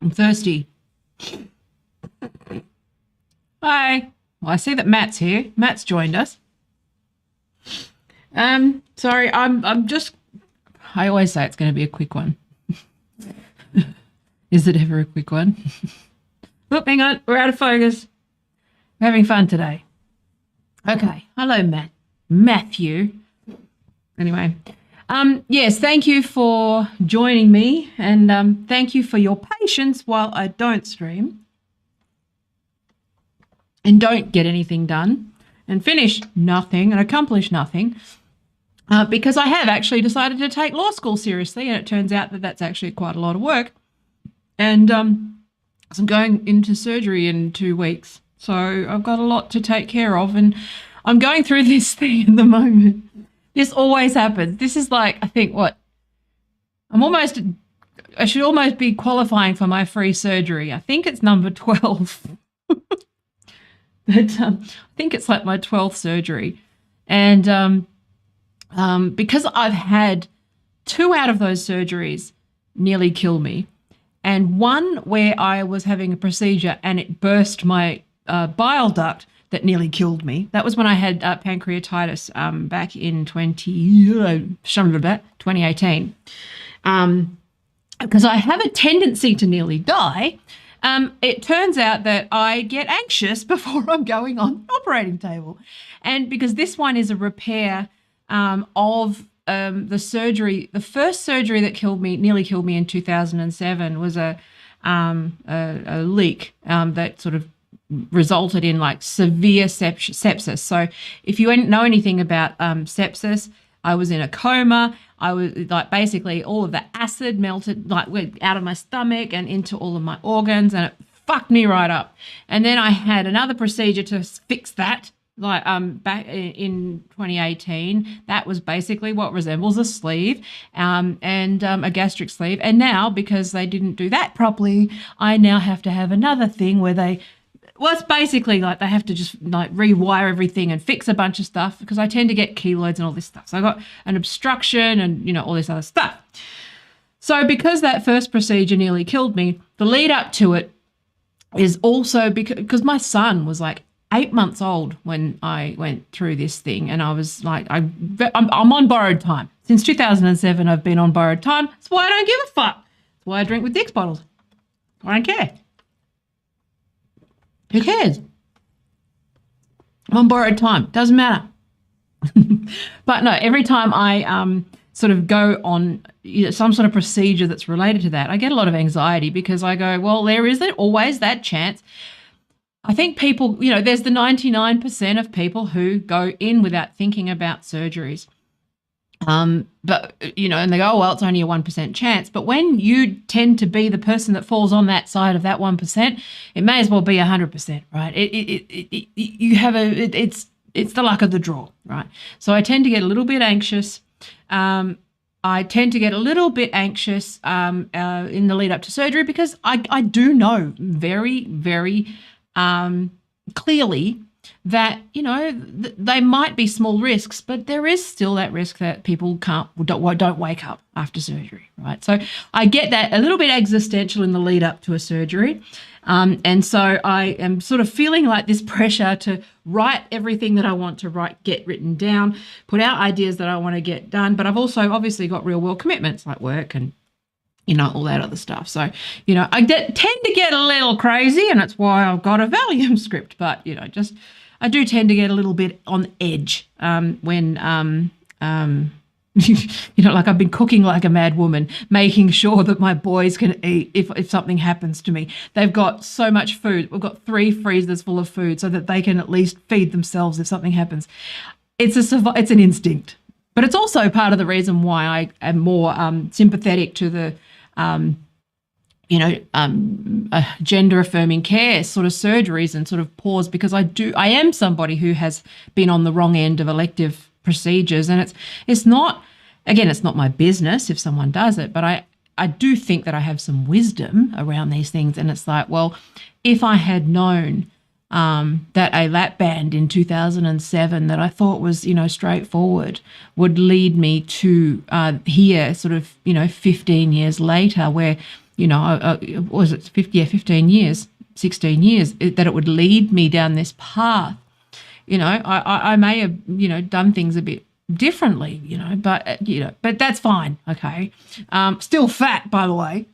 I'm thirsty. Hi. Well, I see that Matt's here. Matt's joined us. Sorry, I'm just. I always say it's going to be a quick one. Is it ever a quick one? Look, hang on, we're out of focus. We're having fun today. Okay. Hello, Matthew. Anyway, yes, thank you for joining me, and thank you for your patience while I don't stream and don't get anything done and finish nothing and accomplish nothing, because I have actually decided to take law school seriously, and it turns out that that's actually quite a lot of work. And so I'm going into surgery in 2 weeks, so I've got a lot to take care of, and I'm going through this thing at the moment. This always happens. This is like, I think, I should almost be qualifying for my free surgery. I think it's number 12. But I think it's like my 12th surgery. And because I've had 2 out of those surgeries nearly kill me, and one where I was having a procedure and it burst my bile duct that nearly killed me. That was when I had pancreatitis back in 2018. Because I have a tendency to nearly die, it turns out that I get anxious before I'm going on the operating table. And because this one is a repair of the surgery, the first surgery that nearly killed me in 2007 was a leak that sort of resulted in like severe sepsis. So if you know anything about sepsis, I was in a coma. I was like, basically all of the acid melted like went out of my stomach and into all of my organs, and it fucked me right up. And then I had another procedure to fix that, like back in 2018. That was basically what resembles a sleeve, and a gastric sleeve. And now, because they didn't do that properly, I now have to have another thing where it's basically like they have to just like rewire everything and fix a bunch of stuff, because I tend to get keloids and all this stuff. So I got an obstruction and, all this other stuff. So because that first procedure nearly killed me, the lead up to it is also because my son was like 8 months old when I went through this thing, and I was like, I'm on borrowed time. Since 2007, I've been on borrowed time. That's why I don't give a fuck. That's why I drink with Dick's bottles. I don't care. Who cares? I'm on borrowed time. Doesn't matter. But no, every time I sort of go on some sort of procedure that's related to that, I get a lot of anxiety, because I go, well, there is always that chance. I think people, there's the 99% of people who go in without thinking about surgeries. But, and they go, oh, well, it's only a 1% chance. But when you tend to be the person that falls on that side of that 1%, it may as well be 100%, right? It's the luck of the draw, right? So I tend to get a little bit anxious. I tend to get a little bit anxious in the lead up to surgery, because I do know very, very clearly that, they might be small risks, but there is still that risk that people don't wake up after surgery, right? So I get that a little bit existential in the lead up to a surgery. And so I am sort of feeling like this pressure to write everything that I want to get written down, put out ideas that I want to get done. But I've also obviously got real world commitments like work and, all that other stuff. So, I tend to get a little crazy, and that's why I've got a Valium script. But, I do tend to get a little bit on edge when, like I've been cooking like a mad woman, making sure that my boys can eat if something happens to me. They've got so much food. We've got 3 freezers full of food so that they can at least feed themselves if something happens. It's an instinct. But it's also part of the reason why I am more sympathetic to the gender affirming care sort of surgeries and sort of pause, because I am somebody who has been on the wrong end of elective procedures, and it's not my business if someone does it, but I do think that I have some wisdom around these things. And it's like, well, if I had known that a lap band in 2007 that I thought was, straightforward would lead me to here sort of, 15 years later, where, was it 15 years, 16 years, that it would lead me down this path. I may have, done things a bit differently, but that's fine. Okay. Still fat, by the way.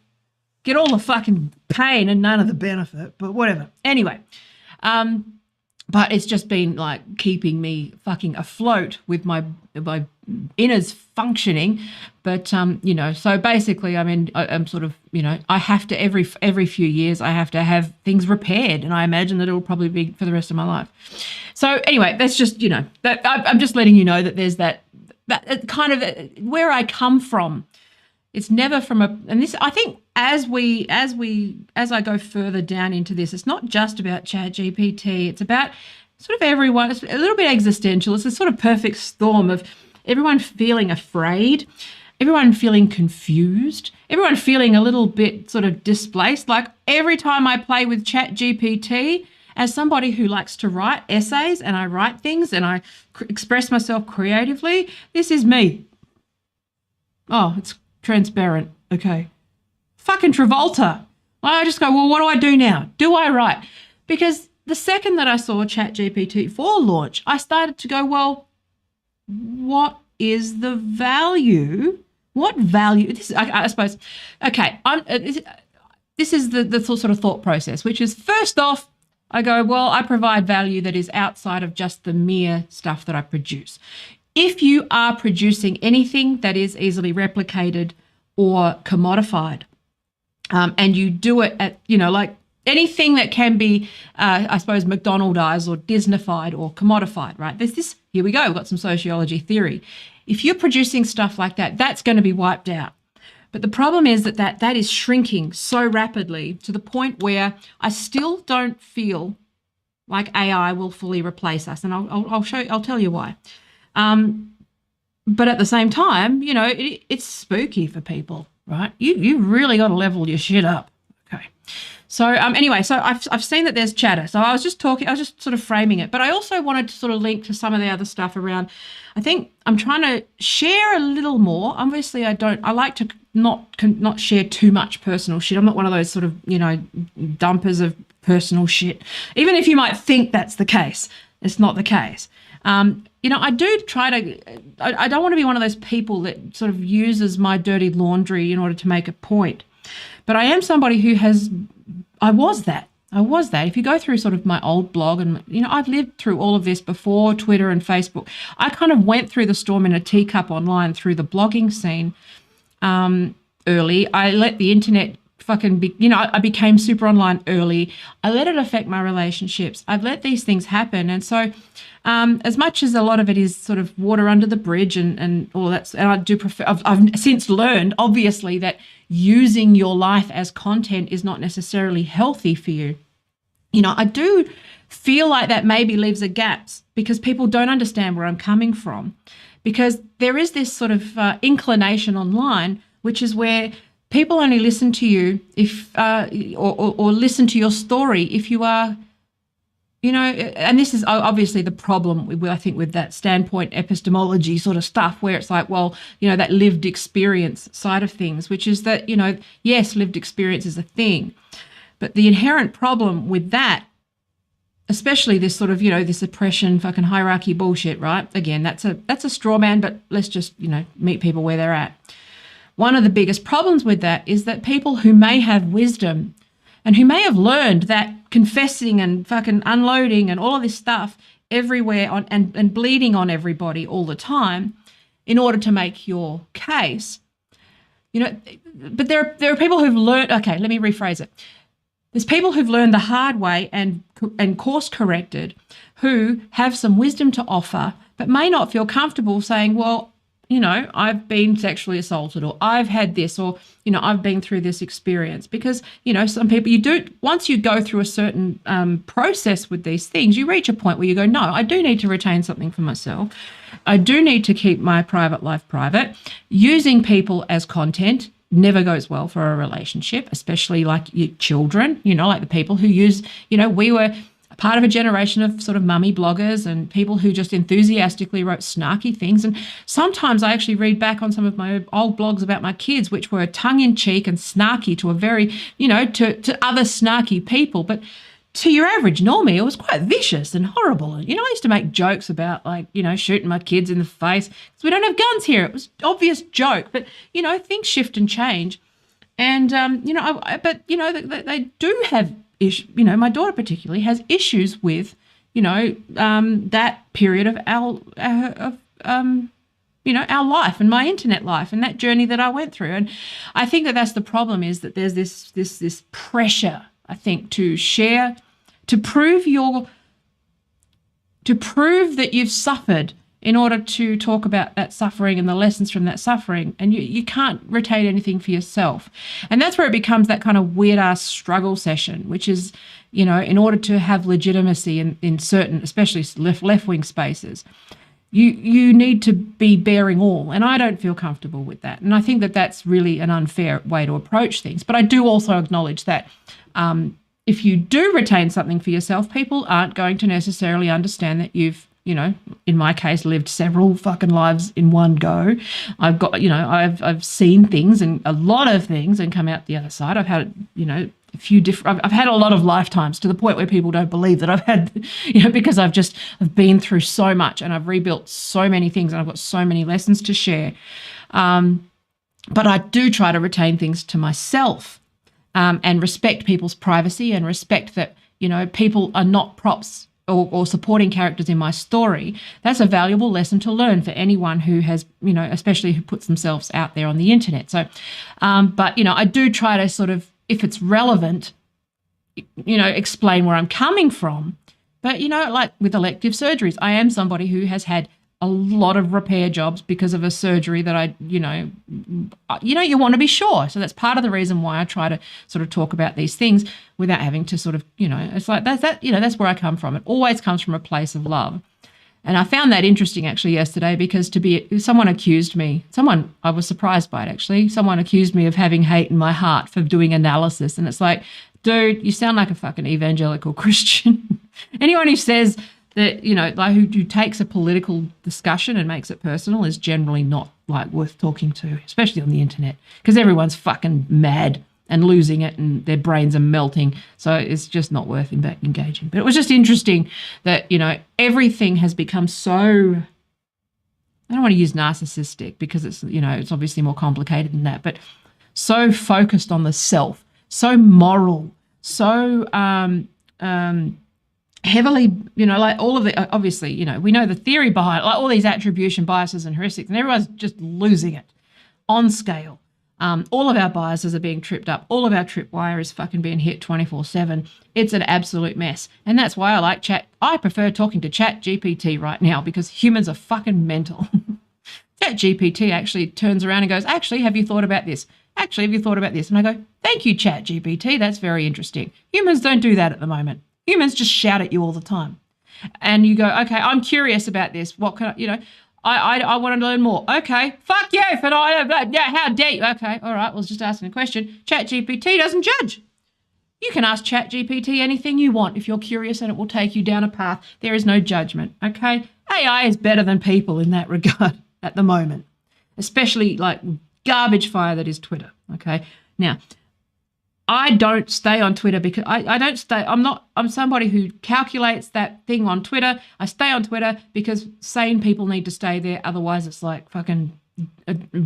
Get all the fucking pain and none of the benefit, but whatever. Anyway, but it's just been like keeping me fucking afloat with my innards functioning. But so basically, I'm sort of, I have to every few years I have to have things repaired, and I imagine that it will probably be for the rest of my life. So anyway, that's just that I'm just letting you know that there's that kind of where I come from. It's never from and this, I think, as I go further down into this, it's not just about ChatGPT. It's about sort of everyone. It's a little bit existential. It's a sort of perfect storm of everyone feeling afraid, everyone feeling confused, everyone feeling a little bit sort of displaced. Like every time I play with ChatGPT, as somebody who likes to write essays and I write things and I express myself creatively, this is me. Oh, it's transparent. Okay. Fucking Travolta. I just go, well, what do I do now? Do I write? Because the second that I saw ChatGPT 4 launch, I started to go, well, what is the value? What value? This, I suppose, okay, this is the sort of thought process, which is first off, I go, well, I provide value that is outside of just the mere stuff that I produce. If you are producing anything that is easily replicated or commodified, and you do it at, like anything that can be, I suppose, McDonaldized or Disneyfied or commodified, right? Here we go, we've got some sociology theory. If you're producing stuff like that, that's going to be wiped out. But the problem is that is shrinking so rapidly to the point where I still don't feel like AI will fully replace us. And I'll tell you why. But at the same time, it's spooky for people, right? You really got to level your shit up. Okay. So anyway, so I've seen that there's chatter. So I was just sort of framing it, but I also wanted to sort of link to some of the other stuff around. I think I'm trying to share a little more. Obviously, I like to not share too much personal shit. I'm not one of those sort of, dumpers of personal shit. Even if you might think that's the case, it's not the case. I do try to, I don't want to be one of those people that sort of uses my dirty laundry in order to make a point. But I am somebody who I was that. If you go through sort of my old blog and, I've lived through all of this before Twitter and Facebook. I kind of went through the storm in a teacup online through the blogging scene early. I let the internet I became super online early. I let it affect my relationships. I've let these things happen. And so as much as a lot of it is sort of water under the bridge and all that, and I do prefer, I've since learned, obviously, that using your life as content is not necessarily healthy for you. I do feel like that maybe leaves a gap because people don't understand where I'm coming from, because there is this sort of inclination online, which is where people only listen to you if or listen to your story if you are, and this is obviously the problem with that standpoint epistemology sort of stuff, where it's like, well, that lived experience side of things, which is that, yes, lived experience is a thing, but the inherent problem with that, especially this sort of, this oppression fucking hierarchy bullshit, right? Again, that's a straw man, but let's just, meet people where they're at. One of the biggest problems with that is that people who may have wisdom and who may have learned that confessing and fucking unloading and all of this stuff everywhere and bleeding on everybody all the time in order to make your case, but there are people who've learned, okay, let me rephrase it. There's people who've learned the hard way and course corrected, who have some wisdom to offer, but may not feel comfortable saying, well, I've been sexually assaulted, or I've had this, or, I've been through this experience. Because, some people, once you go through a certain process with these things, you reach a point where you go, no, I do need to retain something for myself. I do need to keep my private life private. Using people as content never goes well for a relationship, especially like your children, like the people who use, part of a generation of sort of mummy bloggers and people who just enthusiastically wrote snarky things. And sometimes I actually read back on some of my old blogs about my kids, which were tongue-in-cheek and snarky to a very, to other snarky people. But to your average normie, it was quite vicious and horrible. And, I used to make jokes about, like, shooting my kids in the face because we don't have guns here. It was an obvious joke. But, things shift and change. And, they do have issues. My daughter particularly has issues with, that period of our life and my internet life and that journey that I went through. And I think that that's the problem, is that there's this pressure, I think, to share, to prove that you've suffered in order to talk about that suffering and the lessons from that suffering. And you can't retain anything for yourself. And that's where it becomes that kind of weird ass struggle session, which is, in order to have legitimacy in certain, especially left-wing spaces, you need to be bearing all. And I don't feel comfortable with that. And I think that that's really an unfair way to approach things. But I do also acknowledge that if you do retain something for yourself, people aren't going to necessarily understand that you've, in my case, lived several fucking lives in one go. I've got, I've seen things and a lot of things and come out the other side. I've had, a few different, I've had a lot of lifetimes, to the point where people don't believe that I've had, because I've been through so much and I've rebuilt so many things and I've got so many lessons to share. But I do try to retain things to myself, and respect people's privacy and respect that, people are not props or supporting characters in my story. That's a valuable lesson to learn for anyone who has, especially who puts themselves out there on the internet. So, but, I do try to sort of, if it's relevant, explain where I'm coming from. But, like with elective surgeries, I am somebody who has had a lot of repair jobs because of a surgery that you want to be sure. So that's part of the reason why I try to sort of talk about these things without having to sort of, it's like that's where I come from. It always comes from a place of love. And I found that interesting actually yesterday, because I was surprised by it actually. Someone accused me of having hate in my heart for doing analysis. And it's like, dude, you sound like a fucking evangelical Christian. Anyone who says that, like who takes a political discussion and makes it personal is generally not like worth talking to, especially on the internet, because everyone's fucking mad and losing it and their brains are melting. So it's just not worth engaging. But it was just interesting that, everything has become so, I don't want to use narcissistic because it's, it's obviously more complicated than that, but so focused on the self, so moral, so, heavily, like all of the, obviously, we know the theory behind it, like all these attribution biases and heuristics, and everyone's just losing it on scale. All of our biases are being tripped up. All of our tripwire is fucking being hit 24/7. It's an absolute mess. And that's why I prefer talking to ChatGPT right now, because humans are fucking mental. ChatGPT actually turns around and goes, actually, have you thought about this? Actually, have you thought about this? And I go, thank you, ChatGPT. That's very interesting. Humans don't do that at the moment. Humans just shout at you all the time. And you go, okay, I'm curious about this. What can I want to learn more. Okay, fuck you for not, how dare you? Okay, all right, well, just asking a question. ChatGPT doesn't judge. You can ask ChatGPT anything you want if you're curious, and it will take you down a path. There is no judgment, okay? AI is better than people in that regard at the moment, especially like garbage fire that is Twitter, okay? Now, I don't stay on Twitter because I'm somebody who calculates that thing on Twitter. I stay on Twitter because sane people need to stay there. Otherwise it's like fucking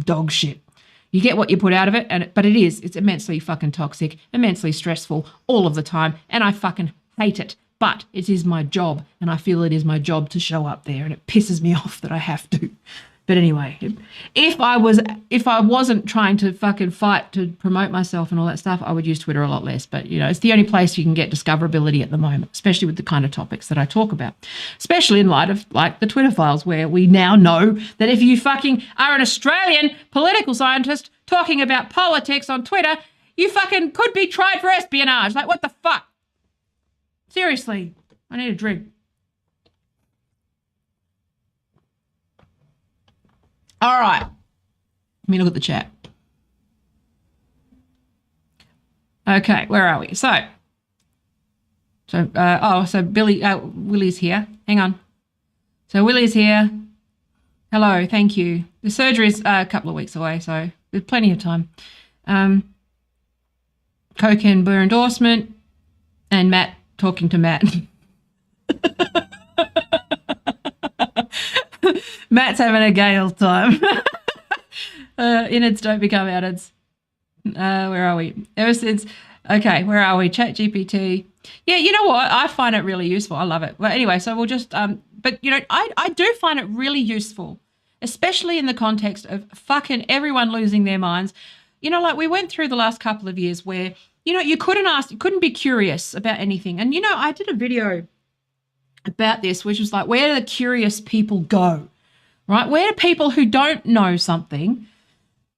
dog shit. You get what you put out of it, but it's immensely fucking toxic, immensely stressful all of the time. And I fucking hate it, but it is my job. And I feel it is my job to show up there, and it pisses me off that I have to. But anyway, if I wasn't trying to fucking fight to promote myself and all that stuff, I would use Twitter a lot less. But, it's the only place you can get discoverability at the moment, especially with the kind of topics that I talk about, especially in light of like the Twitter files, where we now know that if you fucking are an Australian political scientist talking about politics on Twitter, you fucking could be tried for espionage. Like, what the fuck? Seriously, I need a drink. All right. Let me look at the chat. Okay, where are we? So, So Willie's here. Hang on. So Willie's here. Hello, thank you. The surgery is a couple of weeks away, so there's plenty of time. Coke and Burr endorsement, and Matt talking to Matt. Matt's having a gay old time. Innards don't become outards. Where are we? Okay, where are we? ChatGPT. Yeah, you know what? I find it really useful. I love it. Well, anyway, so we'll just, but you know, I do find it really useful, especially in the context of fucking everyone losing their minds. You know, like we went through the last couple of years where, you know, you couldn't be curious about anything. And, you know, I did a video about this, which was like, where do the curious people go, right? Where do people who don't know something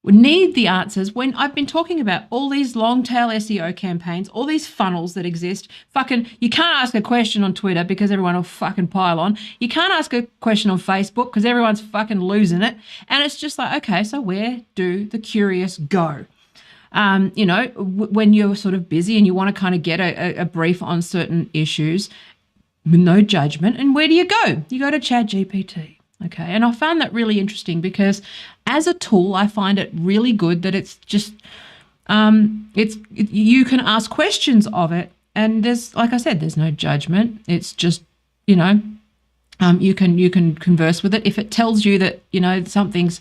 need the answers when I've been talking about all these long tail SEO campaigns, all these funnels that exist? Fucking, you can't ask a question on Twitter because everyone will fucking pile on. You can't ask a question on Facebook because everyone's fucking losing it. And it's just like, okay, so where do the curious go? You know, when you're sort of busy and you want to kind of get a brief on certain issues with no judgment, and where do you go? You go to ChatGPT. Okay, and I found that really interesting because as a tool, I find it really good that it's just, you can ask questions of it, and there's, like I said, there's no judgment. It's just, you know, you can converse with it. If it tells you that, you know, something's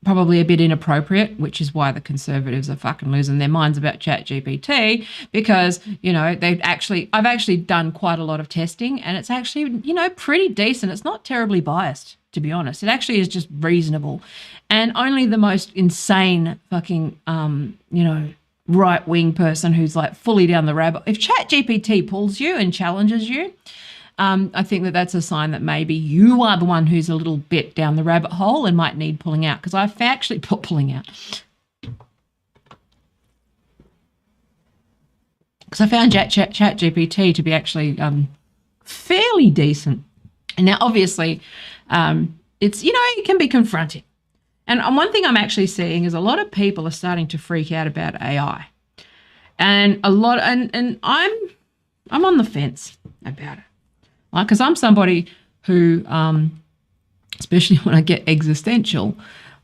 probably a bit inappropriate, which is why the conservatives are fucking losing their minds about ChatGPT, because, you know, I've actually done quite a lot of testing, and it's actually, you know, pretty decent. It's not terribly biased, to be honest. It actually is just reasonable. And only the most insane fucking, you know, right-wing person who's like fully down the rabbit. If ChatGPT pulls you and challenges you, I think that that's a sign that maybe you are the one who's a little bit down the rabbit hole and might need pulling out, because I've actually put pulling out. Because I found ChatGPT to be actually fairly decent. And now, obviously, it's, you know, it can be confronting. And one thing I'm actually seeing is a lot of people are starting to freak out about AI. And and I'm on the fence about it. Because I'm somebody who, especially when I get existential,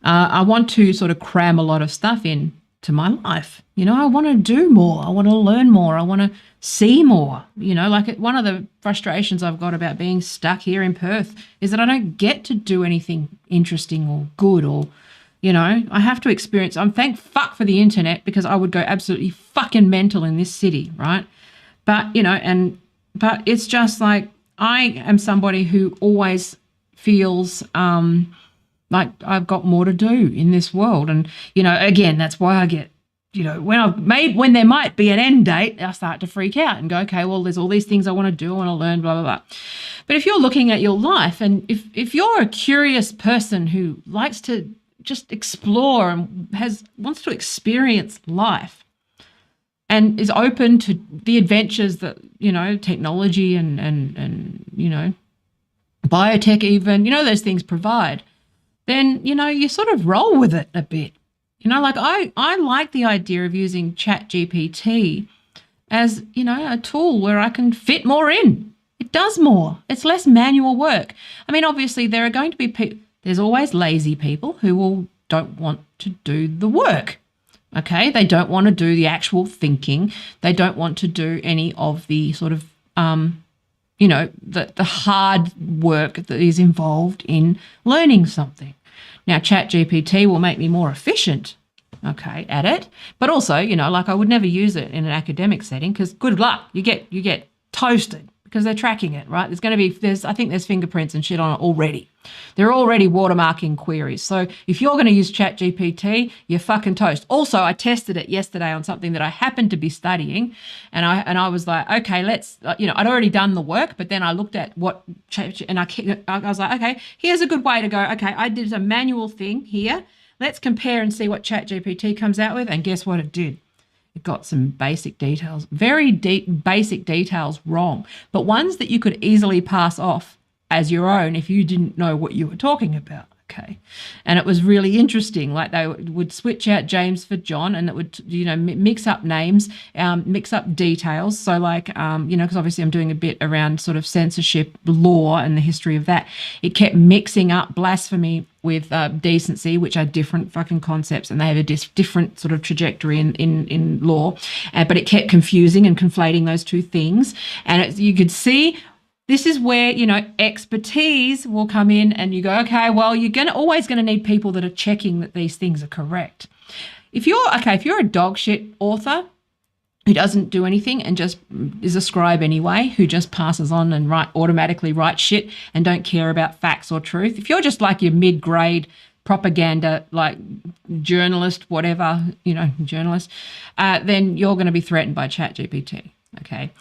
I want to sort of cram a lot of stuff in to my life. You know, I want to do more. I want to learn more. I want to see more. You know, like one of the frustrations I've got about being stuck here in Perth is that I don't get to do anything interesting or good, or, you know, I have to experience. I'm thank fuck for the internet, because I would go absolutely fucking mental in this city, right? But, you know, but it's just like, I am somebody who always feels like I've got more to do in this world. And, you know, again, that's why I get, you know, when there might be an end date, I start to freak out and go, okay, well, there's all these things I want to do, I want to learn, blah, blah, blah. But if you're looking at your life, and if you're a curious person who likes to just explore and wants to experience life, and is open to the adventures that, you know, technology and you know, biotech even, you know, those things provide, then, you know, you sort of roll with it a bit. You know, like I like the idea of using ChatGPT as, you know, a tool where I can fit more in. It does more. It's less manual work. I mean, obviously there are going to be there's always lazy people who don't want to do the work. Okay, they don't want to do the actual thinking. They don't want to do any of the sort of, you know, the hard work that is involved in learning something. Now, ChatGPT will make me more efficient, okay, at it. But also, you know, like I would never use it in an academic setting, because good luck, you get toasted, because they're tracking it, right? I think there's fingerprints and shit on it already. They're already watermarking queries. So if you're going to use ChatGPT, you're fucking toast. Also, I tested it yesterday on something that I happened to be studying, and I was like, okay, let's, you know, I'd already done the work, but then I looked at what, and I was like, okay, here's a good way to go. Okay, I did a manual thing here. Let's compare and see what ChatGPT comes out with, and guess what it did? It got some basic details, very deep basic details wrong, but ones that you could easily pass off as your own if you didn't know what you were talking about, Okay. And it was really interesting. Like they would switch out James for John, and it would, mix up names, mix up details. So like, because obviously I'm doing a bit around sort of censorship law and the history of that. It kept mixing up blasphemy with decency, which are different fucking concepts, and they have a different sort of trajectory in law. But it kept confusing and conflating those two things. And you could see this is where, expertise will come in, and you go, okay, well, you're always going to need people that are checking that these things are correct. If you're a dog shit author who doesn't do anything and just is a scribe anyway, who just passes on and automatically writes shit and don't care about facts or truth, if you're just like your mid-grade propaganda, like journalist, whatever, journalist, then you're going to be threatened by ChatGPT, okay?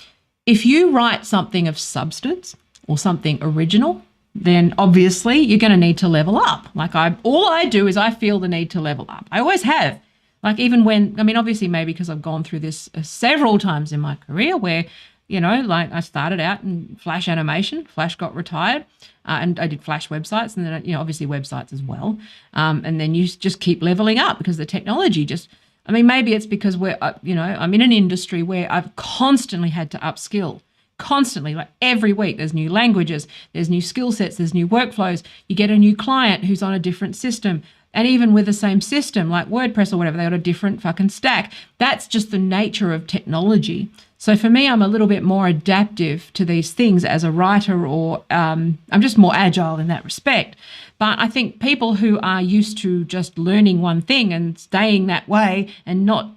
If you write something of substance or something original, then obviously you're going to need to level up. Like all I do is I feel the need to level up. I always have. Like even when, obviously maybe because I've gone through this several times in my career where, like I started out in Flash animation, Flash got retired, and I did Flash websites, and then, obviously websites as well. And then you just keep leveling up because the technology just, maybe it's because I'm in an industry where I've constantly had to upskill. Constantly, like every week, there's new languages, there's new skill sets, there's new workflows. You get a new client who's on a different system. And even with the same system, like WordPress or whatever, they got a different fucking stack. That's just the nature of technology. So for me, I'm a little bit more adaptive to these things as a writer, or I'm just more agile in that respect. But I think people who are used to just learning one thing and staying that way and not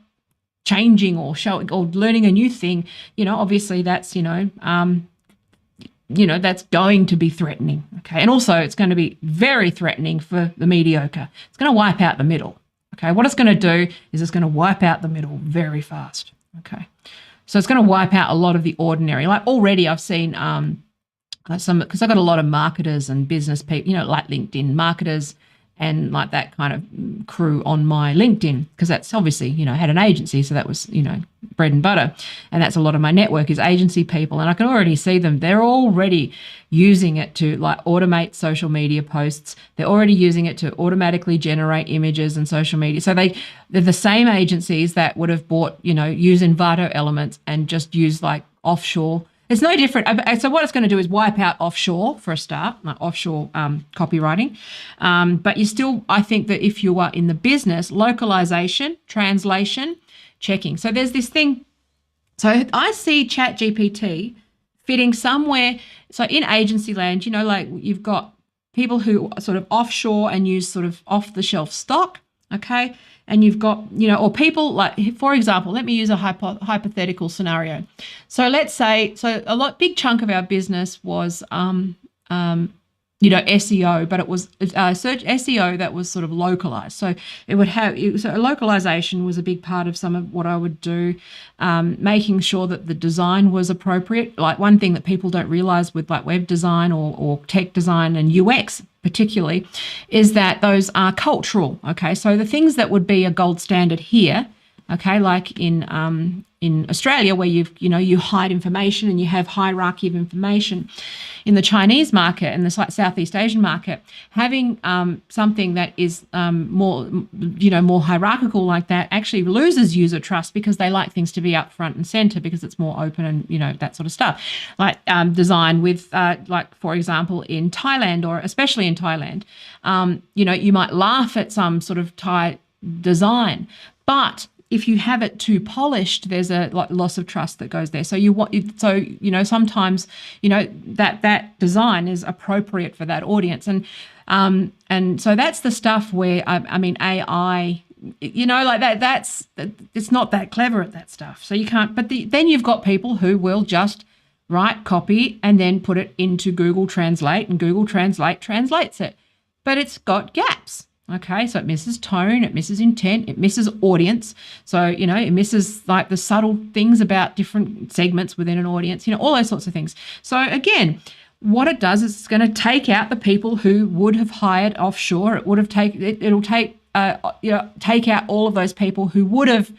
changing or learning a new thing, obviously that's, that's going to be threatening. Okay. And also it's going to be very threatening for the mediocre. It's going to wipe out the middle. Okay. What it's going to do is it's going to wipe out the middle very fast. Okay. So it's going to wipe out a lot of the ordinary. Like already I've seen because I've got a lot of marketers and business people, like LinkedIn marketers and like that kind of crew on my LinkedIn, because that's obviously, I had an agency, so that was, bread and butter. And that's a lot of my network is agency people. And I can already see them. They're already using it to like automate social media posts. They're already using it to automatically generate images and social media. So they're the same agencies that would have bought, use Envato elements and just use like offshore. It's no different. So what it's going to do is wipe out offshore for a start, like offshore copywriting. But you still, I think that if you are in the business, localization, translation, checking. So there's this thing. So I see ChatGPT fitting somewhere. So in agency land, like you've got people who are sort of offshore and use sort of off-the-shelf stock, okay? And you've got, or people like, for example, let me use a hypothetical scenario. So let's say, big chunk of our business was, SEO, but it was search SEO that was sort of localized. So it would have, so localization was a big part of some of what I would do, making sure that the design was appropriate. Like one thing that people don't realize with like web design or tech design and UX particularly is that those are cultural. Okay. So the things that would be a gold standard here, okay, like in Australia where you hide information and you have hierarchy of information. In the Chinese market and the Southeast Asian market, having something that is more hierarchical like that actually loses user trust because they like things to be up front and center because it's more open and, that sort of stuff. Like design with, like, for example, in Thailand or especially in Thailand, you might laugh at some sort of Thai design, but if you have it too polished, there's a loss of trust that goes there. So sometimes that design is appropriate for that audience, and so that's the stuff where AI, like that's it's not that clever at that stuff. So you can't. But then you've got people who will just write copy and then put it into Google Translate, and Google Translate translates it, but it's got gaps. Okay, so it misses tone, it misses intent, it misses audience. So, it misses like the subtle things about different segments within an audience, all those sorts of things. So again, what it does is it's going to take out the people who would have hired offshore. It would have it'll take out all of those people who would have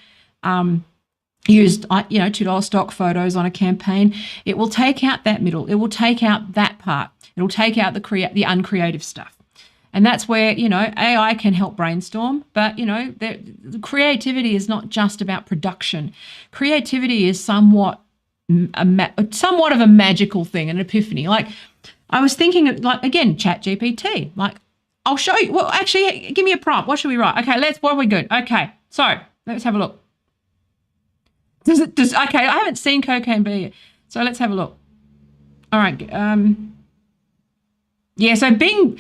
used, $2 stock photos on a campaign. It will take out that middle. It will take out that part. It will take out the uncreative stuff. And that's where, AI can help brainstorm. But, the creativity is not just about production. Creativity is somewhat of a magical thing, an epiphany. Like, I was thinking of, like, again, ChatGPT. Like, I'll show you. Well, actually, give me a prompt. What should we write? Okay, what are we good? Okay, so let's have a look. Okay, I haven't seen Cocaine Bear yet. So let's have a look. All right. Yeah, so Bing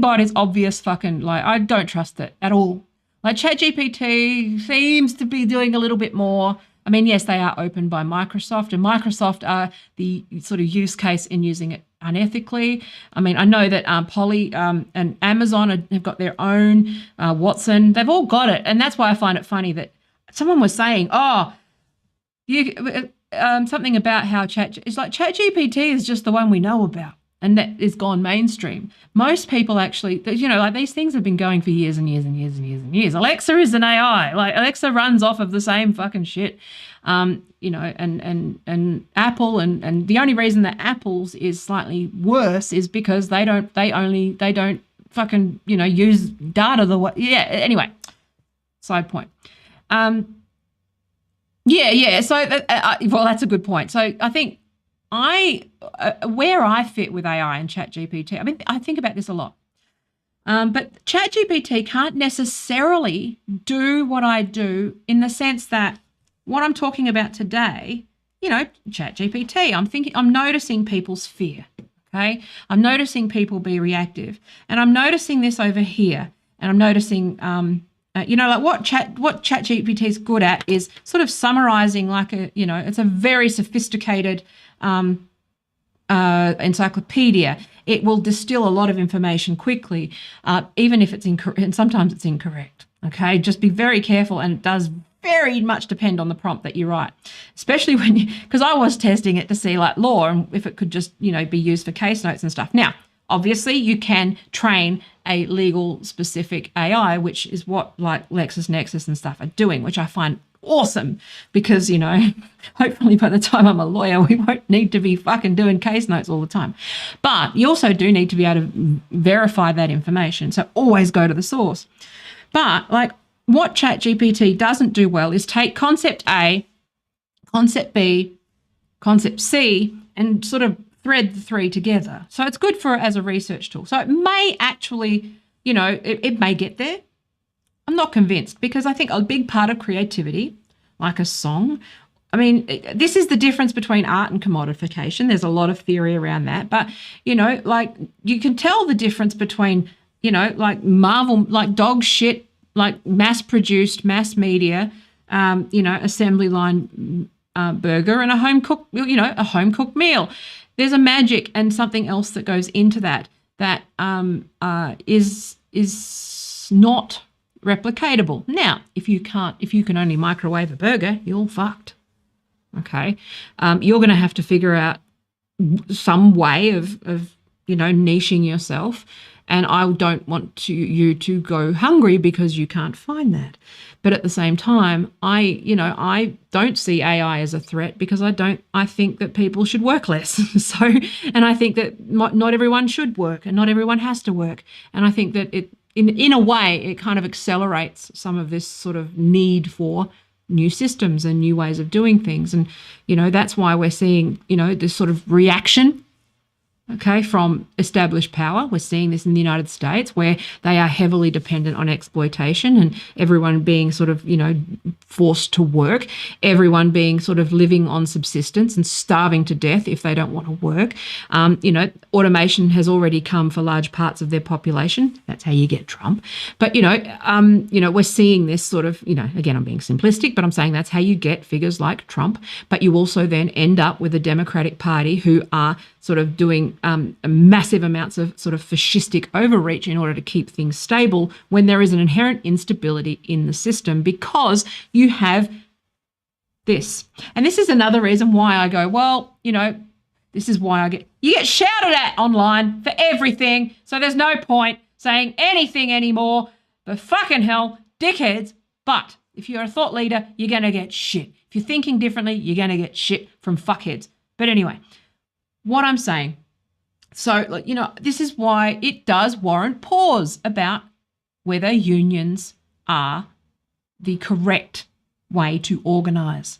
Bot is obvious fucking, like, I don't trust it at all. Like, ChatGPT seems to be doing a little bit more. I mean, yes, they are opened by Microsoft, and Microsoft are the sort of use case in using it unethically. I mean, I know that Poly and Amazon have got their own, Watson. They've all got it, and that's why I find it funny that someone was saying, something about how it's like ChatGPT is just the one we know about, and that is gone mainstream. Most people actually, like, these things have been going for years and years and years and years and years. Alexa is an AI. Like, Alexa runs off of the same fucking shit. And Apple, and the only reason that Apple's is slightly worse is because they don't fucking, use data the way. Yeah, anyway, side point. So, that's a good point. So I think where I fit with AI and ChatGPT, I mean, I think about this a lot. But ChatGPT can't necessarily do what I do, in the sense that what I'm talking about today, ChatGPT, I'm noticing people's fear. Okay. I'm noticing people be reactive, and I'm noticing this over here, and I'm noticing, like what ChatGPT is good at is sort of summarizing, like it's a very sophisticated encyclopedia. It will distill a lot of information quickly, even if it's incorrect, and sometimes it's incorrect. Okay, just be very careful, and it does very much depend on the prompt that you write, especially because I was testing it to see, like, law, and if it could just be used for case notes and stuff. Now, obviously, you can train a legal specific AI, which is what, like, LexisNexis and stuff are doing, which I find awesome, because hopefully by the time I'm a lawyer, we won't need to be fucking doing case notes all the time. But you also do need to be able to verify that information, so always go to the source. But, like, what ChatGPT doesn't do well is take concept A, concept B, concept C, and sort of thread the three together. So it's good as a research tool. So it may actually, it may get there. I'm not convinced, because I think a big part of creativity, like a song, I mean, this is the difference between art and commodification. There's a lot of theory around that. But, like, you can tell the difference between, like Marvel, like dog shit, like mass-produced, mass media, assembly line burger, and a home-cooked meal. There's a magic and something else that goes into that is not replicatable. Now, if you can only microwave a burger, you're fucked. Okay, you're going to have to figure out some way of niching yourself. And I don't want you to go hungry because you can't find that. But at the same time, I don't see AI as a threat, because I think that people should work less. And I think that not everyone should work, and not everyone has to work. And I think that in a way, it kind of accelerates some of this sort of need for new systems and new ways of doing things. And, that's why we're seeing, this sort of reaction, okay, from established power. We're seeing this in the United States, where they are heavily dependent on exploitation, and everyone being sort of, forced to work, everyone being sort of living on subsistence and starving to death if they don't want to work. Automation has already come for large parts of their population. That's how you get Trump. But, we're seeing this sort of, again, I'm being simplistic, but I'm saying that's how you get figures like Trump. But you also then end up with a Democratic Party who are sort of doing massive amounts of sort of fascistic overreach in order to keep things stable, when there is an inherent instability in the system, because you have this. And this is another reason why I go, well, this is why you get shouted at online for everything. So there's no point saying anything anymore. But fucking hell, dickheads. But if you're a thought leader, you're going to get shit. If you're thinking differently, you're going to get shit from fuckheads. But anyway, what I'm saying So, like, this is why it does warrant pause about whether unions are the correct way to organise.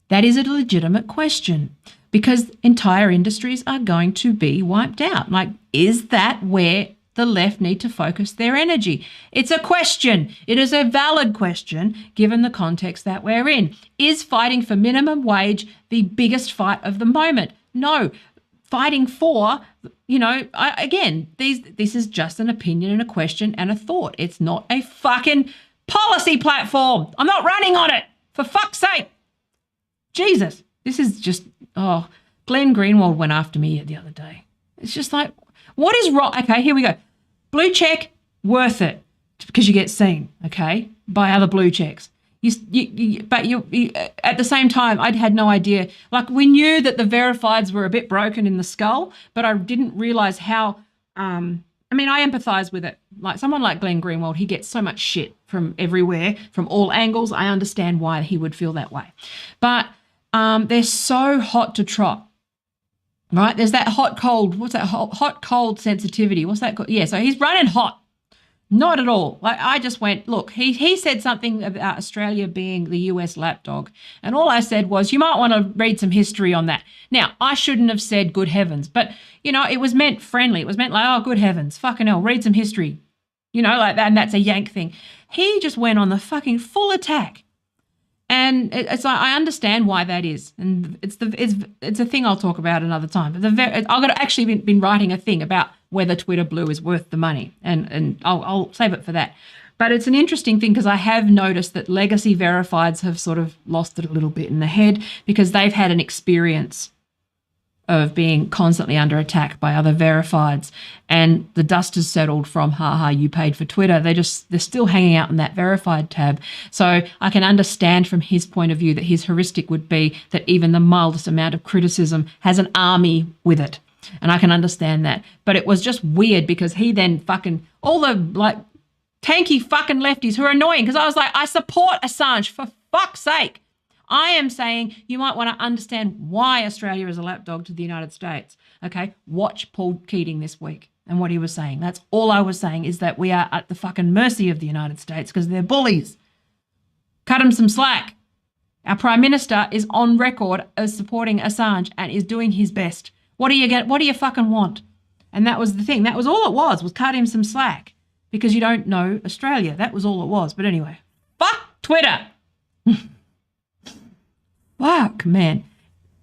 That is a legitimate question because entire industries are going to be wiped out. Like, is that where the left need to focus their energy? It's a question. It is a valid question given the context that we're in. Is fighting for minimum wage the biggest fight of the moment? No. Fighting for, this is just an opinion and a question and a thought. It's not a fucking policy platform. I'm not running on it, for fuck's sake. Jesus, this is just, Glenn Greenwald went after me the other day. It's just like, what is wrong? Okay, here we go. Blue check, worth it because you get seen, okay, by other blue checks. But at the same time, I'd had no idea. Like, we knew that the verifieds were a bit broken in the skull, but I didn't realize how. I empathize with it. Like someone like Glenn Greenwald, he gets so much shit from everywhere, from all angles. I understand why he would feel that way, but they're so hot to trot. Right? There's that hot cold. What's that? Hot cold sensitivity. What's that called? Yeah. So he's running hot. Not at all. Like, I just went, look, he said something about Australia being the US lapdog. And all I said was, you might want to read some history on that. Now, I shouldn't have said good heavens, but, it was meant friendly. It was meant like, oh, good heavens, fucking hell, read some history. Like that. And that's a yank thing. He just went on the fucking full attack. And it's like, I understand why that is. And it's a thing I'll talk about another time. But I've got to actually been writing a thing about whether Twitter Blue is worth the money. And I'll save it for that. But it's an interesting thing because I have noticed that legacy verifieds have sort of lost it a little bit in the head because they've had an experience of being constantly under attack by other verifieds, and the dust has settled from you paid for Twitter. They're still hanging out in that verified tab. So I can understand from his point of view that his heuristic would be that even the mildest amount of criticism has an army with it, and I can understand that. But it was just weird because he then fucking all the like tanky fucking lefties who are annoying because I was like, I support Assange, for fuck's sake. I am saying you might want to understand why Australia is a lapdog to the United States. Okay, watch Paul Keating this week and what he was saying. That's all I was saying, is that we are at the fucking mercy of the United States because they're bullies. Cut them some slack. Our Prime Minister is on record as supporting Assange and is doing his best. What do you fucking want? And that was the thing. That was all it was cut him some slack because you don't know Australia. That was all it was. But anyway, fuck Twitter. Fuck, man.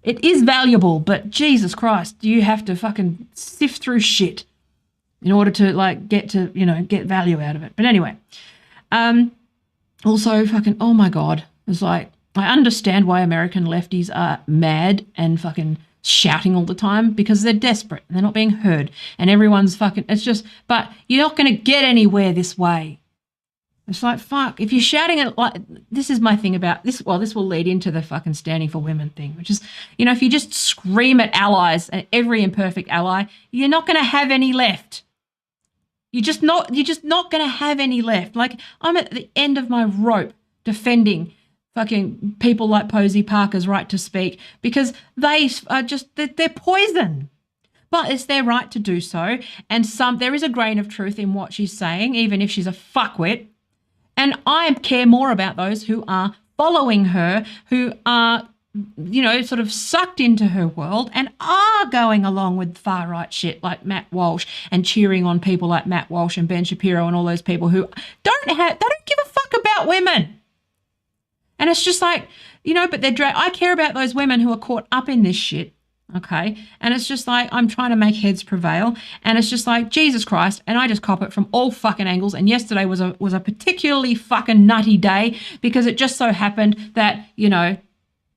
It is valuable, but Jesus Christ, you have to fucking sift through shit in order to get value out of it. But anyway, also fucking, oh my God. It's like, I understand why American lefties are mad and fucking shouting all the time because they're desperate and they're not being heard and everyone's fucking, but you're not going to get anywhere this way. It's like, fuck, if you're shouting at, like, this is my thing about this. Well, this will lead into the fucking standing for women thing, which is, if you just scream at allies and every imperfect ally, you're not going to have any left. You're just not going to have any left. Like, I'm at the end of my rope defending fucking people like Posey Parker's right to speak because they are they're poison. But it's their right to do so. And there is a grain of truth in what she's saying, even if she's a fuckwit. And I care more about those who are following her, who are, sort of sucked into her world and are going along with far right shit like Matt Walsh and cheering on people like Matt Walsh and Ben Shapiro and all those people who don't give a fuck about women. And it's just like, but I care about those women who are caught up in this shit. Okay. And it's just like, I'm trying to make heads prevail. And it's just like, Jesus Christ. And I just cop it from all fucking angles. And yesterday was a particularly fucking nutty day because it just so happened that,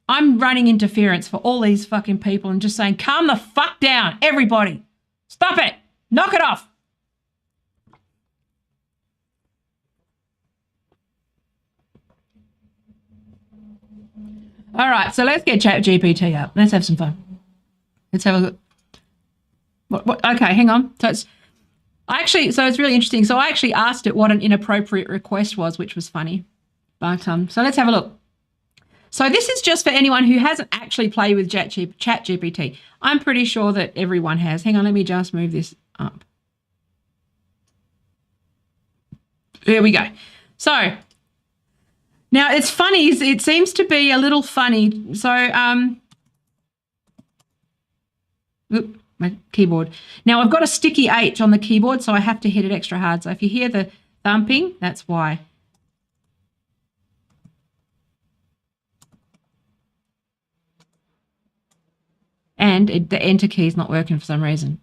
I'm running interference for all these fucking people and just saying, calm the fuck down, everybody. Stop it. Knock it off. All right. So let's get ChatGPT up. Let's have some fun. Let's have a look. Okay, hang on. So it's really interesting. So I actually asked it what an inappropriate request was, which was funny. But so let's have a look. So this is just for anyone who hasn't actually played with ChatGPT. I'm pretty sure that everyone has. Hang on, let me just move this up. There we go. So now it's funny. It seems to be a little funny. So, my keyboard. Now I've got a sticky H on the keyboard, so I have to hit it extra hard. So if you hear the thumping, that's why. And the enter key is not working for some reason.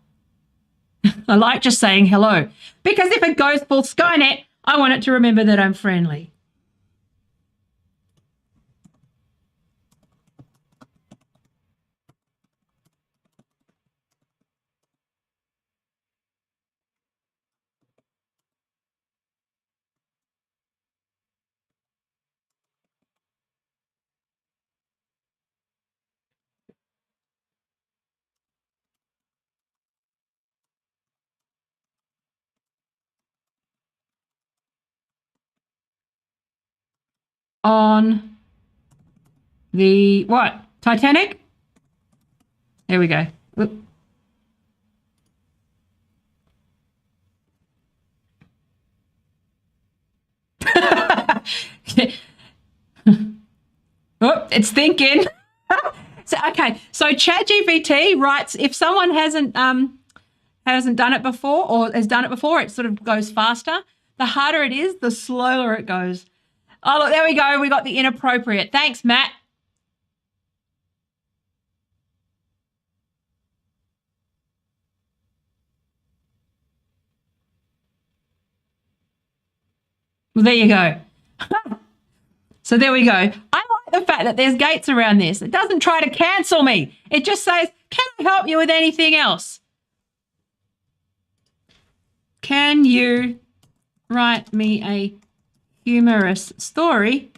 I like just saying hello, because if it goes full Skynet, I want it to remember that I'm friendly. On the what? Titanic? There we go. Whoop. Oh, it's thinking. So ChatGPT writes, if someone hasn't done it before or has done it before, it sort of goes faster. The harder it is, the slower it goes. Oh, look, there we go. We got the inappropriate. Thanks, Matt. Well, there you go. So there we go. I like the fact that there's gates around this. It doesn't try to cancel me. It just says, can I help you with anything else? Can you write me a humorous story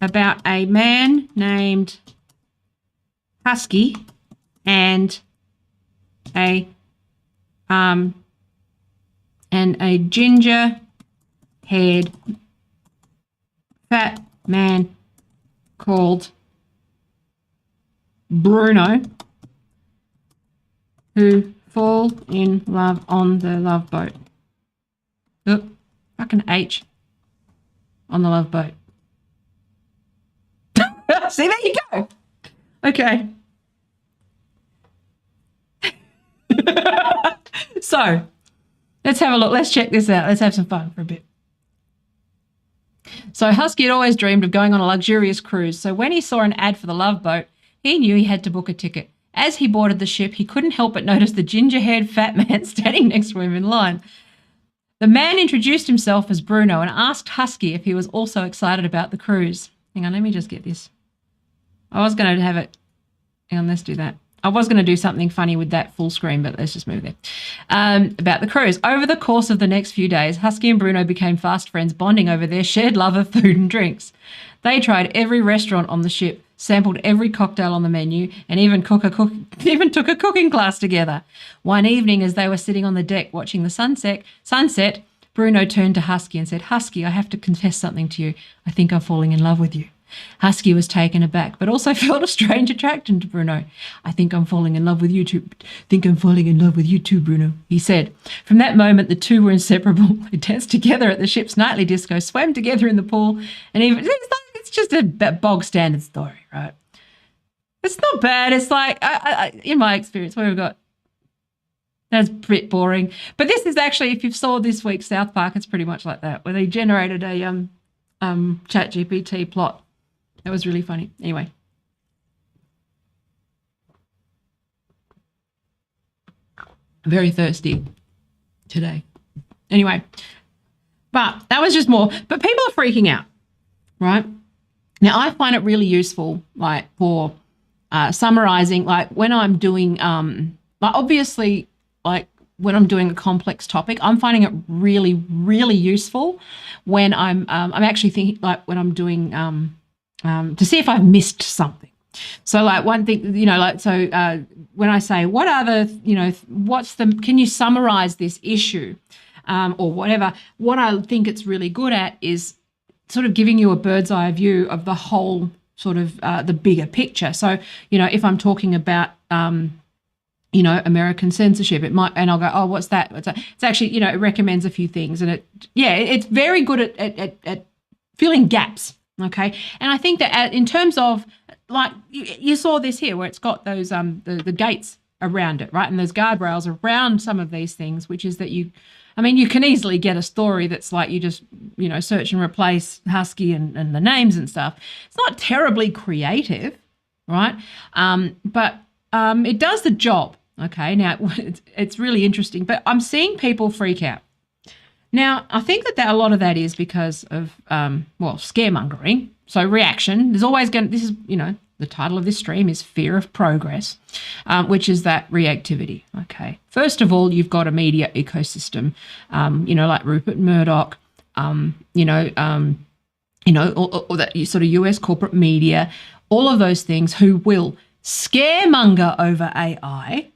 about a man named Husky and a ginger-haired fat man called Bruno who fall in love on the Love Boat. Oh, fucking H on the Love Boat. See, there you go. Okay. So, let's have a look. Let's check this out. Let's have some fun for a bit. So Husky had always dreamed of going on a luxurious cruise. So when he saw an ad for the Love Boat, he knew he had to book a ticket. As he boarded the ship, he couldn't help but notice the ginger-haired fat man standing next to him in line. The man introduced himself as Bruno and asked Husky if he was also excited about the cruise. Hang on, let me just get this. I was going to have it. Hang on, let's do that. I was going to do something funny with that full screen, but let's just move there. About the cruise. Over the course of the next few days, Husky and Bruno became fast friends, bonding over their shared love of food and drinks. They tried every restaurant on the ship, sampled every cocktail on the menu, and even took a cooking class together. One evening, as they were sitting on the deck watching the sunset, Bruno turned to Husky and said, "Husky, I have to confess something to you. I think I'm falling in love with you." Husky was taken aback, but also felt a strange attraction to Bruno. "I think I'm falling in love with you too. Bruno," he said. From that moment, the two were inseparable. They danced together at the ship's nightly disco, swam together in the pool, and even it's just a bog standard story, right? It's not bad. It's like, in my experience, what we've got, that's a bit boring. But this is actually, if you saw this week's South Park, it's pretty much like that, where they generated a ChatGPT plot. That was really funny. Anyway. I'm very thirsty today. Anyway. But that was just more. But people are freaking out, right? Now, I find it really useful, like, for summarizing, like, when I'm doing, like, obviously, like, when I'm doing a complex topic, I'm finding it really, really useful when I'm actually thinking, like, when I'm doing, to see if I've missed something. So, like, one thing, when I say, what are the, can you summarize this issue, or whatever, what I think it's really good at is sort of giving you a bird's eye view of the whole sort of the bigger picture. So, if I'm talking about American censorship, it might, and I'll go, oh, what's that? It's actually, it recommends a few things, and it's very good at filling gaps. Okay. And I think that in terms of, like, you saw this here where it's got those, the gates around it, right? And there's guardrails around some of these things, which is that you can easily get a story that's like you just, search and replace Husky and the names and stuff. It's not terribly creative, right? But it does the job. Okay. Now, it's really interesting, but I'm seeing people freak out. Now, I think that a lot of that is because of, scaremongering. So reaction, there's always this is, the title of this stream is Fear of Progress, which is that reactivity. Okay. First of all, you've got a media ecosystem, like Rupert Murdoch, or that sort of US corporate media, all of those things who will scaremonger over AI,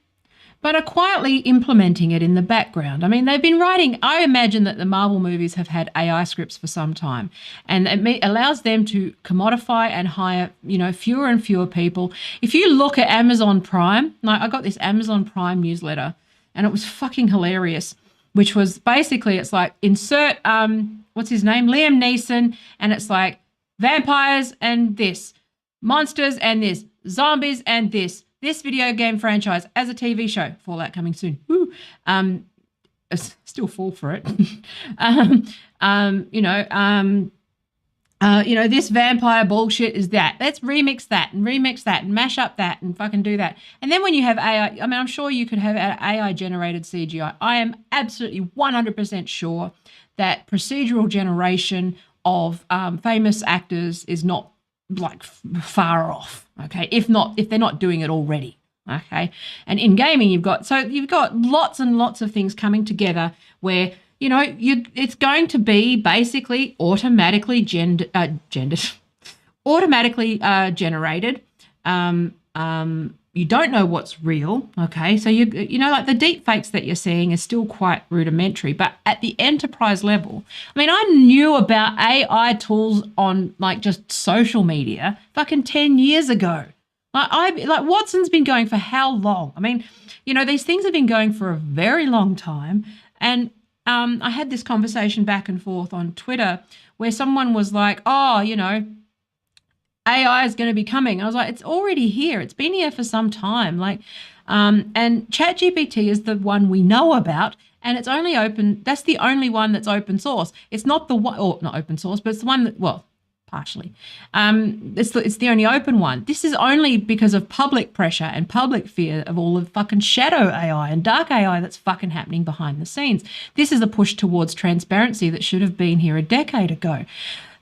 but are quietly implementing it in the background. I mean, they've been writing, I imagine that the Marvel movies have had AI scripts for some time, and it allows them to commodify and hire, fewer and fewer people. If you look at Amazon Prime, like I got this Amazon Prime newsletter, and it was fucking hilarious, which was basically, it's like insert, what's his name? Liam Neeson, and it's like vampires and this, monsters and this, zombies and this video game franchise as a TV show. Fallout coming soon. Woo. I still fall for it. This vampire bullshit is that. Let's remix that and mash up that and fucking do that. And then when you have AI, I'm sure you could have AI generated CGI. I am absolutely 100% sure that procedural generation of famous actors is not like far off, okay, if they're not doing it already, okay. And in gaming you've got lots and lots of things coming together where it's going to be basically automatically generated. You don't know what's real, okay? So like the deep fakes that you're seeing is still quite rudimentary, but at the enterprise level, I knew about AI tools on like just social media fucking 10 years ago. Like Watson's been going for how long? These things have been going for a very long time. And I had this conversation back and forth on Twitter where someone was like, oh, AI is going to be coming. I was like, it's already here. It's been here for some time. And ChatGPT is the one we know about, and it's only open. That's the only one that's open source. It's not the one, or not open source, but it's the one that, well, partially. It's the only open one. This is only because of public pressure and public fear of all the fucking shadow AI and dark AI that's fucking happening behind the scenes. This is a push towards transparency that should have been here a decade ago.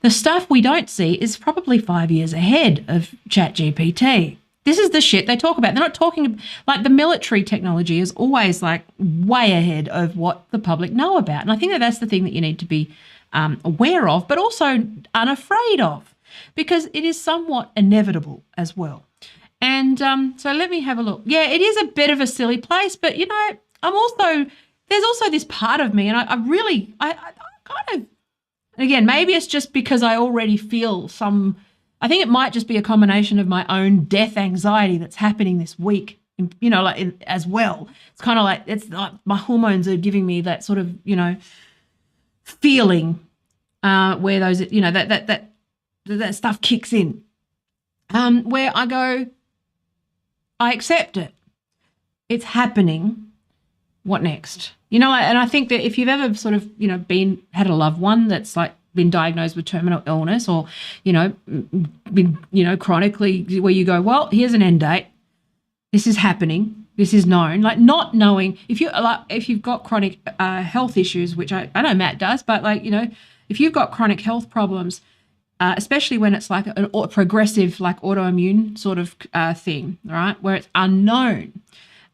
The stuff we don't see is probably 5 years ahead of ChatGPT. This is the shit they talk about. They're not talking like the military technology is always like way ahead of what the public know about. And I think that that's the thing that you need to be aware of, but also unafraid of, because it is somewhat inevitable as well. And so let me have a look. Yeah, it is a bit of a silly place, but there's also this part of me, and I kind of, again, maybe it's just because I already feel I think it might just be a combination of my own death anxiety that's happening this week, as well. It's kind of like, it's like my hormones are giving me that sort of, feeling where those, that stuff kicks in, where I go, I accept it. It's happening. What next? And I think that if you've ever sort of, had a loved one that's like been diagnosed with terminal illness, or, been, chronically, where you go, well, here's an end date. This is happening. This is known. Like, not knowing if you've got chronic health issues, which I know Matt does, but if you've got chronic health problems, especially when it's like a progressive, like autoimmune sort of thing, right, where it's unknown.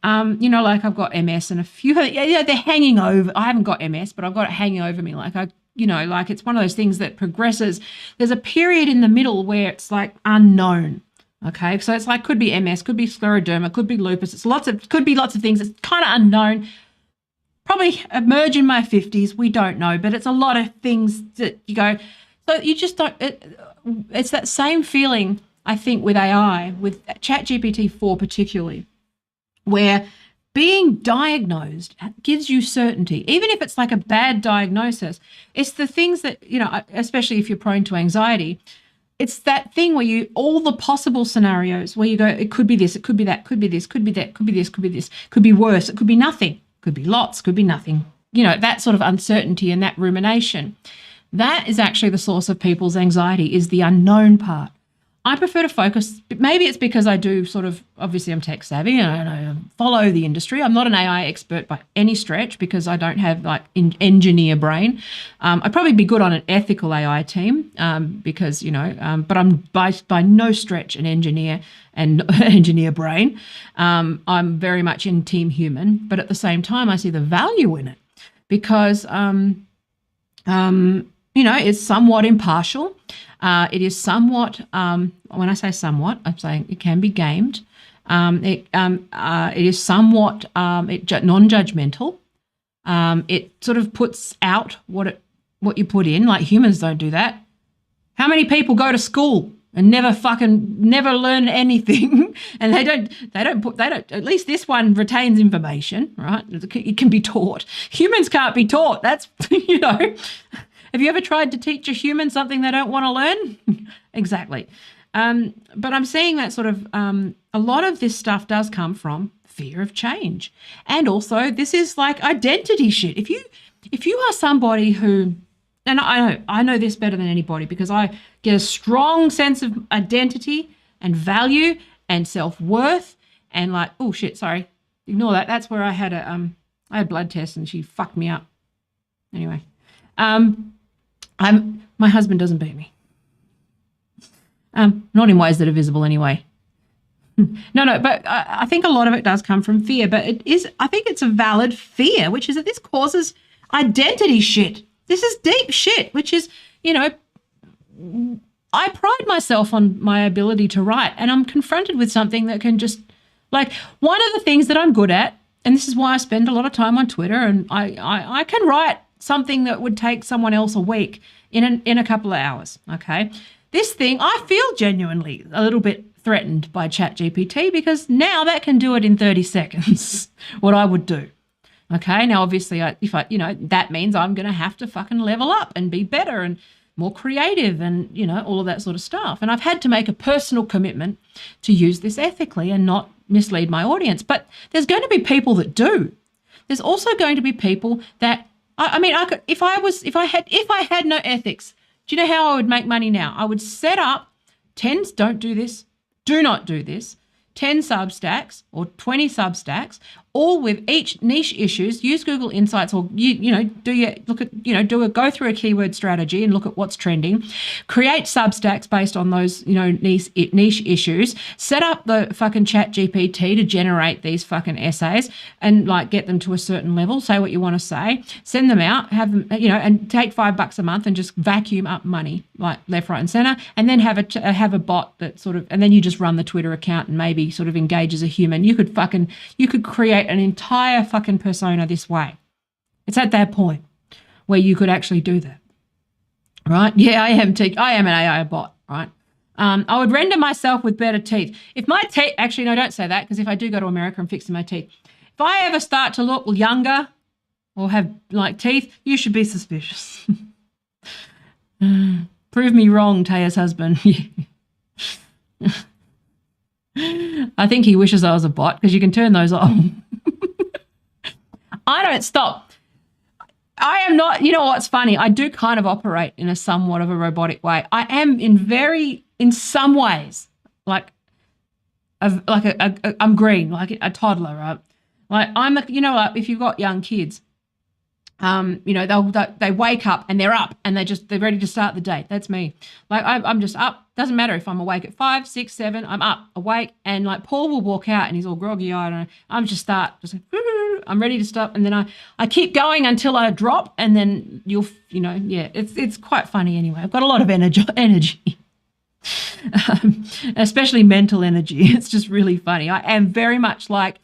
Like I've got MS and a few, they're hanging over. I haven't got MS, but I've got it hanging over me. Like like it's one of those things that progresses. There's a period in the middle where it's like unknown. Okay. So it's like, could be MS, could be scleroderma, could be lupus. Could be lots of things. It's kind of unknown. Probably emerge in my 50s. We don't know, but it's a lot of things that you go, so you just don't, it's that same feeling I think, with AI, with ChatGPT 4 particularly, where being diagnosed gives you certainty. Even if it's like a bad diagnosis, it's the things that, especially if you're prone to anxiety, it's that thing where all the possible scenarios where you go, it could be this, it could be that, could be this, could be that, could be this, could be this, could be worse, it could be nothing, could be lots, could be nothing. That sort of uncertainty and that rumination. That is actually the source of people's anxiety, is the unknown part. I prefer to focus, maybe it's because I do obviously I'm tech savvy and I follow the industry. I'm not an AI expert by any stretch because I don't have like engineer brain. I'd probably be good on an ethical AI team because, but I'm by no stretch an engineer and engineer brain. I'm very much in team human, but at the same time, I see the value in it because, it's somewhat impartial. It is somewhat, when I say somewhat, I'm saying it can be gamed. It is somewhat non-judgmental. It sort of puts out what you put in. Like humans don't do that. How many people go to school and never learn anything? And they don't, at least this one retains information, right? It can be taught. Humans can't be taught. That's, Have you ever tried to teach a human something they don't want to learn? Exactly. But I'm seeing that sort of a lot of this stuff does come from fear of change. And also this is like identity shit. If you are somebody who, and I know this better than anybody because I get a strong sense of identity and value and self-worth and like, oh shit, sorry, ignore that. That's where I had I had blood tests and she fucked me up. Anyway. My husband doesn't beat me. Not in ways that are visible anyway. No, but I think a lot of it does come from fear, but I think it's a valid fear, which is that this causes identity shit. This is deep shit, which is, I pride myself on my ability to write, and I'm confronted with something that can just, like, one of the things that I'm good at, and this is why I spend a lot of time on Twitter, and I can write something that would take someone else a week in a couple of hours, okay? This thing, I feel genuinely a little bit threatened by ChatGPT because now that can do it in 30 seconds, what I would do, okay? Now, obviously, that means I'm going to have to fucking level up and be better and more creative and, all of that sort of stuff. And I've had to make a personal commitment to use this ethically and not mislead my audience. But there's going to be people that do. There's also going to be people that, if I had no ethics, do you know how I would make money now? I would set up 10, don't do this, do not do this, 10 Substacks or 20 Substacks, all with each niche issues. Use Google Insights or go through a keyword strategy and look at what's trending. Create Substacks based on those niche issues. Set up the fucking ChatGPT to generate these fucking essays and like get them to a certain level. Say what you want to say. Send them out. Have them and take $5 a month and just vacuum up money like left, right, and center. And then have a bot that sort of, and then you just run the Twitter account and maybe sort of engage as a human. You could create an entire fucking persona this way. It's at that point where you could actually do that, right? Yeah, I am an AI bot, right? I would render myself with better teeth. If my teeth, actually, no, don't say that, because if I do go to America and fix my teeth, if I ever start to look younger or have like teeth, you should be suspicious. Prove me wrong, Taya's husband. I think he wishes I was a bot because you can turn those off. I don't stop. I am not, what's funny? I do kind of operate in a somewhat of a robotic way. I am in some ways, like I'm green, like a toddler, right? Like I'm, if you've got young kids, they wake up and they're up and they're ready to start the day. That's me. Like I'm just up. Doesn't matter if I'm awake at 5, 6, 7. I'm up, awake, and like Paul will walk out and he's all groggy eyed and I'm just like, I'm ready to stop, and then I keep going until I drop, and then it's quite funny anyway. I've got a lot of energy. Especially mental energy. It's just really funny. I am very much like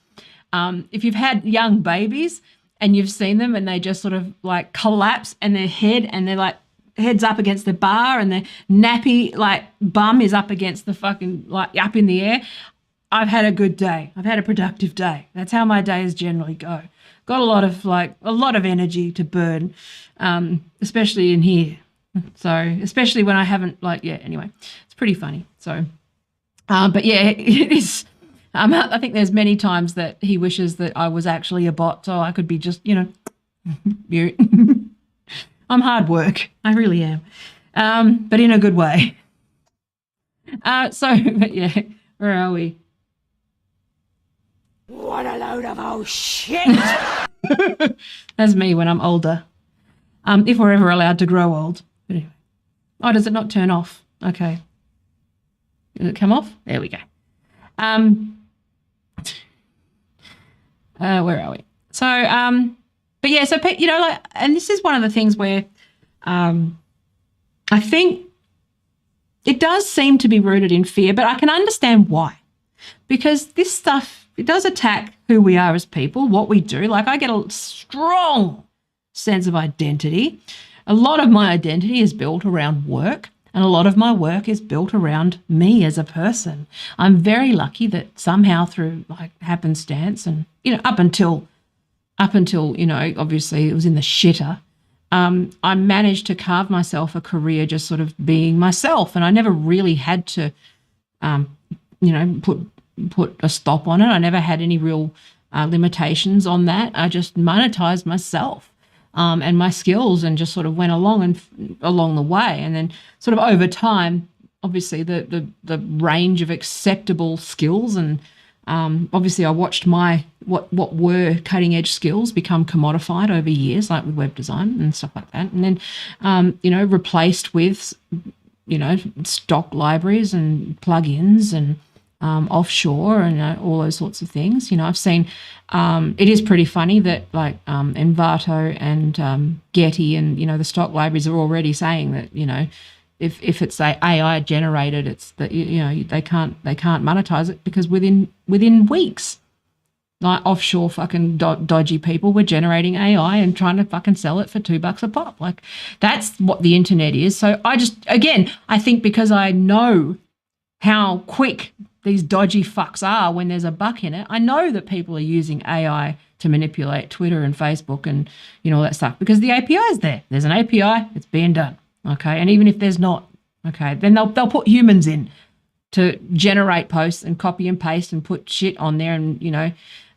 if you've had young babies and you've seen them and they just sort of like collapse and their head and they're like head's up against the bar and the nappy like bum is up against the fucking like up in the air, I've had a good day. I've had a productive day. That's how my days generally go. Got a lot of energy to burn, especially in here. So especially when I haven't anyway, it's pretty funny. So, but yeah, it is. I think there's many times that he wishes that I was actually a bot so I could be just, mute. I'm hard work. I really am. But in a good way. But yeah, where are we? What a load of old shit. That's me when I'm older. If we're ever allowed to grow old. But anyway. Oh, does it not turn off? Okay. Does it come off? There we go. Where are we? So, but yeah, so, and this is one of the things where I think it does seem to be rooted in fear, but I can understand why. Because this stuff, it does attack who we are as people, what we do. Like I get a strong sense of identity. A lot of my identity is built around work, and a lot of my work is built around me as a person. I'm very lucky that somehow through like happenstance and, up until, obviously it was in the shitter, I managed to carve myself a career just sort of being myself. And I never really had to, put a stop on it. I never had any real limitations on that. I just monetized myself and my skills and just sort of went along the way. And then sort of over time, obviously the range of acceptable skills and obviously I watched what were cutting edge skills become commodified over years, like with web design and stuff like that. And then, replaced with, stock libraries and plugins and offshore and all those sorts of things. I've seen it is pretty funny that like Envato and Getty and, the stock libraries are already saying that, if it's AI generated, it's that they can't monetize it because within weeks, like offshore fucking dodgy people were generating AI and trying to fucking sell it for $2 a pop. Like that's what the internet is. So I think because I know how quick these dodgy fucks are when there's a buck in it, I know that people are using AI to manipulate Twitter and Facebook and all that stuff because the API is there. There's an API, it's being done. Okay, and even if there's not, okay, then they'll put humans in to generate posts and copy and paste and put shit on there, and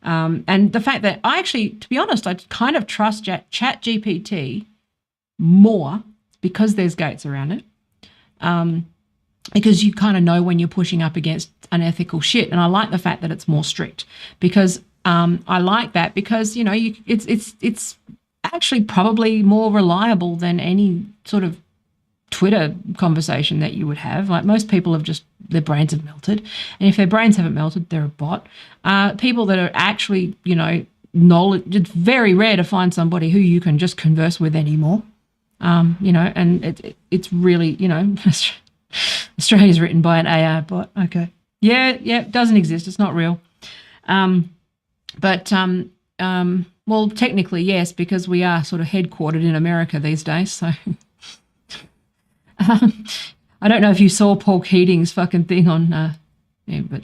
and the fact that I actually, to be honest, I kind of trust ChatGPT more because there's gates around it, because you kind of know when you're pushing up against unethical shit, and I like the fact that it's more strict because I like that because it's actually probably more reliable than any sort of Twitter conversation that you would have. Like most people have just, their brains have melted. And if their brains haven't melted, they're a bot. People that are actually, knowledge, it's very rare to find somebody who you can just converse with anymore. And it's really, Australia's written by an AI bot. Okay. Yeah, it doesn't exist. It's not real. Well, technically, yes, because we are sort of headquartered in America these days. So I don't know if you saw Paul Keating's fucking thing on, but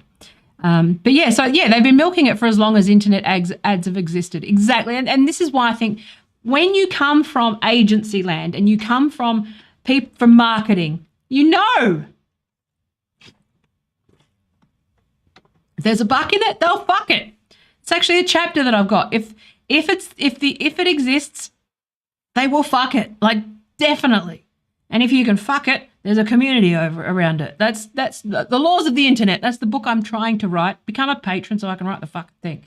yeah, so yeah, they've been milking it for as long as internet ads have existed. Exactly. And this is why I think when you come from agency land and you come from from marketing, if there's a buck in it, they'll fuck it. It's actually a chapter that I've got. If it exists, they will fuck it. Like definitely. And if you can fuck it, there's a community around it. That's the laws of the internet. That's the book I'm trying to write. Become a patron so I can write the fucking thing.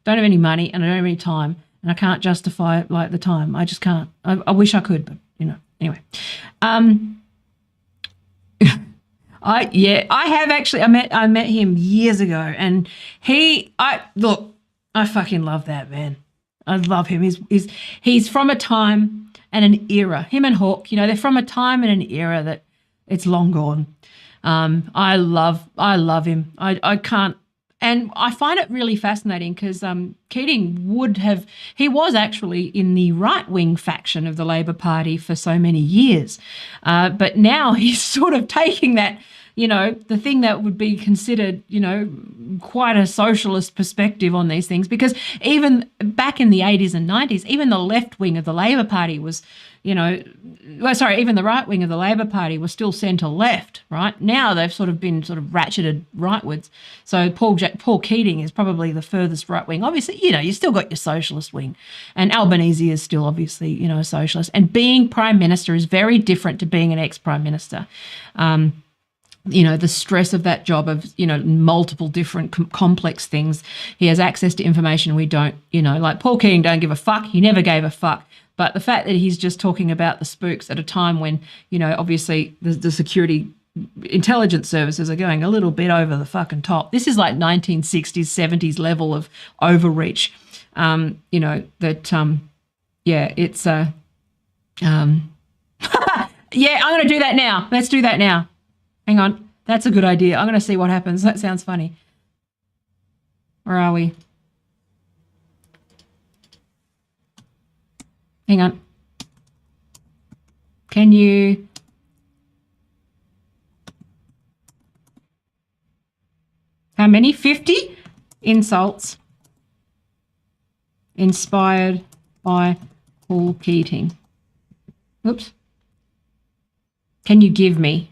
Don't have any money and I don't have any time and I can't justify it like the time. I just can't. I wish I could, but anyway. I have actually. I met him years ago, and I fucking love that man. I love him. He's from a time and an era. Him and Hawk, they're from a time and an era that it's long gone. I love him. I can't And I find it really fascinating because Keating he was actually in the right-wing faction of the Labor Party for so many years. But now he's sort of taking that, the thing that would be considered, quite a socialist perspective on these things, because even back in the 80s and 90s, even the left wing of the Labor Party was, even the right wing of the Labor Party was still centre left, right? Now they've sort of been ratcheted rightwards. So Paul Keating is probably the furthest right wing. Obviously, you still got your socialist wing, and Albanese is still obviously, a socialist. And being Prime Minister is very different to being an ex-Prime Minister. The stress of that job of, multiple different complex things. He has access to information we don't, like Paul Keating don't give a fuck. He never gave a fuck. But the fact that he's just talking about the spooks at a time when, obviously the security intelligence services are going a little bit over the fucking top. This is like 1960s, 70s level of overreach. It's yeah, I'm going to do that now. Let's do that now. Hang on. That's a good idea. I'm going to see what happens. That sounds funny. Where are we? Hang on. Can you... How many? 50 insults inspired by Paul Keating. Oops. Can you give me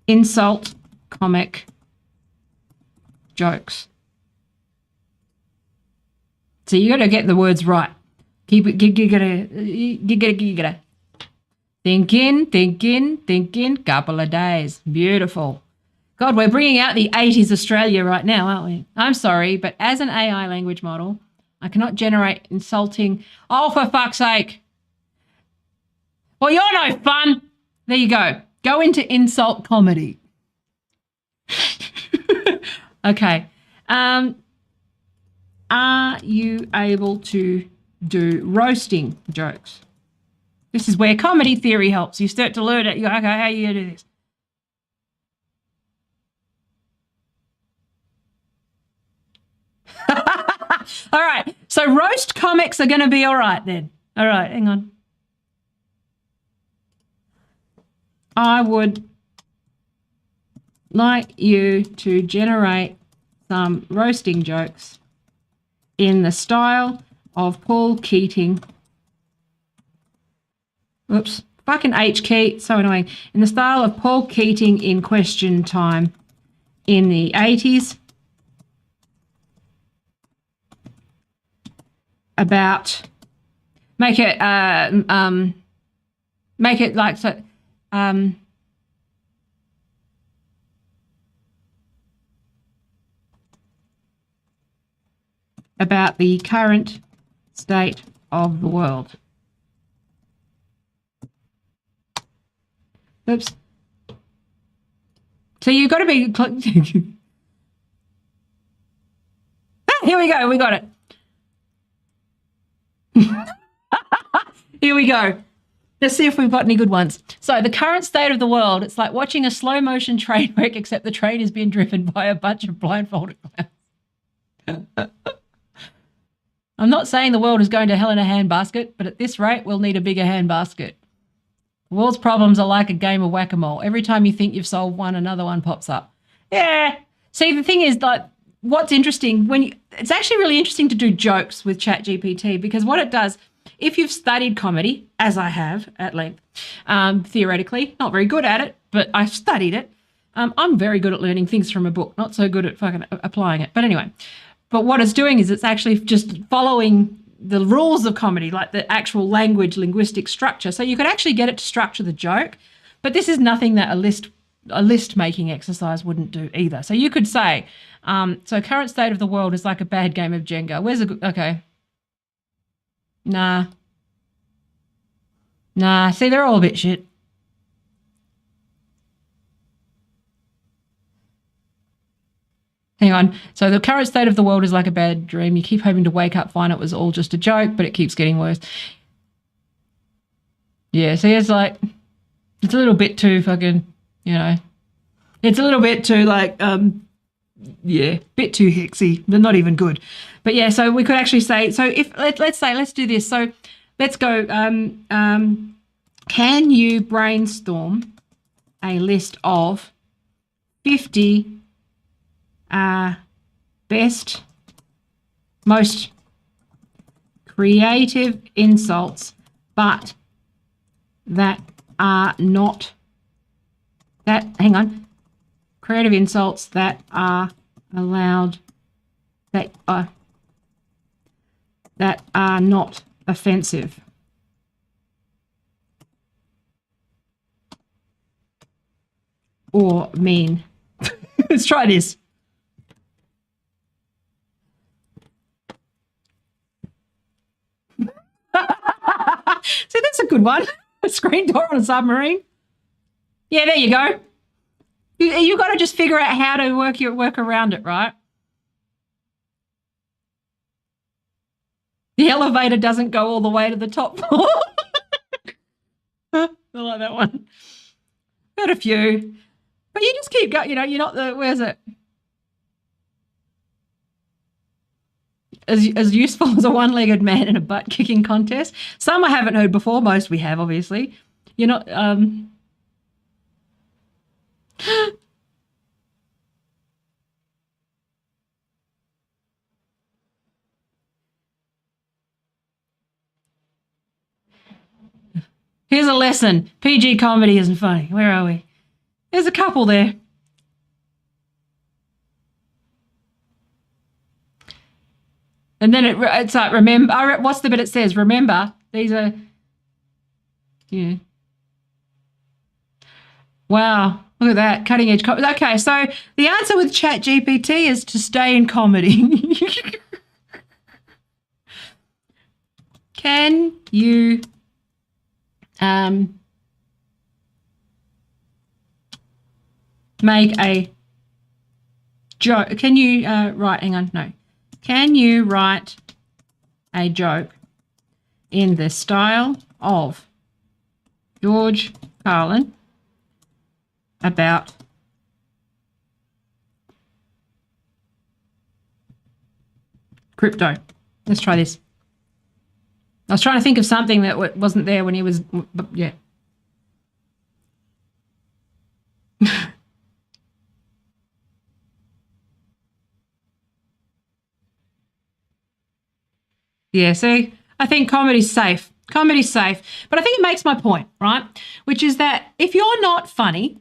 insult comic jokes? So you got to get the words right. Keep it. You gotta. Thinking. Couple of days. Beautiful. God, we're bringing out the 80s Australia right now, aren't we? I'm sorry, but as an AI language model, I cannot generate insulting. Oh, for fuck's sake. Well, you're no fun. There you go. Go into insult comedy. Okay. Are you able to do roasting jokes? This is where comedy theory helps. You start to learn it. You go, okay, how are you going to do this? All right. So roast comics are going to be all right then. All right, hang on. I would like you to generate some roasting jokes in the style of Paul Keating. Oops, fucking H key, so annoying. In the style of Paul Keating in Question Time in the 80s. About, make it like so. About the current state of the world. Oops. So you've got to be... Here we go. We got it. Here we go. Let's see if we've got any good ones. So the current state of the world, it's like watching a slow motion train wreck, except the train is being driven by a bunch of blindfolded clowns. I'm not saying the world is going to hell in a handbasket, but at this rate, we'll need a bigger handbasket. The world's problems are like a game of whack-a-mole. Every time you think you've solved one, another one pops up. Yeah. See, the thing is, like, what's interesting, it's actually really interesting to do jokes with ChatGPT, because what it does, if you've studied comedy, as I have at length, theoretically, not very good at it, but I've studied it. I'm very good at learning things from a book, not so good at fucking applying it. But anyway, but what it's doing is it's actually just following the rules of comedy, like the actual linguistic structure. So you could actually get it to structure the joke, but this is nothing that a list making exercise wouldn't do either. So you could say, so current state of the world is like a bad game of Jenga. Where's a good, okay. Nah. See, they're all a bit shit. Hang on. So the current state of the world is like a bad dream. You keep hoping to wake up, find it was all just a joke, but it keeps getting worse. Yeah, see, it's like, it's a little bit too fucking, It's a little bit too like, yeah, bit too hexy, but not even good. But yeah, so we could actually say, so if let's say, let's do this. So let's go. Can you brainstorm a list of 50 best, most creative insults, but that are not that? Hang on. Creative insults that are allowed, that are not offensive. Or mean. Let's try this. See, that's a good one. A screen door on a submarine. Yeah, there you go. You got to just figure out how to work around it, right? The elevator doesn't go all the way to the top floor. I like that one. Got a few. But you just keep going, you're not the, where's it? As useful as a one-legged man in a butt-kicking contest. Some I haven't heard before. Most we have, obviously. You're not, Here's a lesson. PG comedy isn't funny. Where are we? There's a couple there. And then it's like, remember, what's the bit it says? Remember, these are, yeah. Wow, look at that, cutting edge comedy. Okay, so the answer with ChatGPT is to stay in comedy. Can you make a joke? Can you write, hang on, no. Can you write a joke in the style of George Carlin about crypto? Let's try this. I was trying to think of something that wasn't there when he was, but yeah. Yeah, see, I think comedy's safe. Comedy's safe. But I think it makes my point, right? Which is that if you're not funny,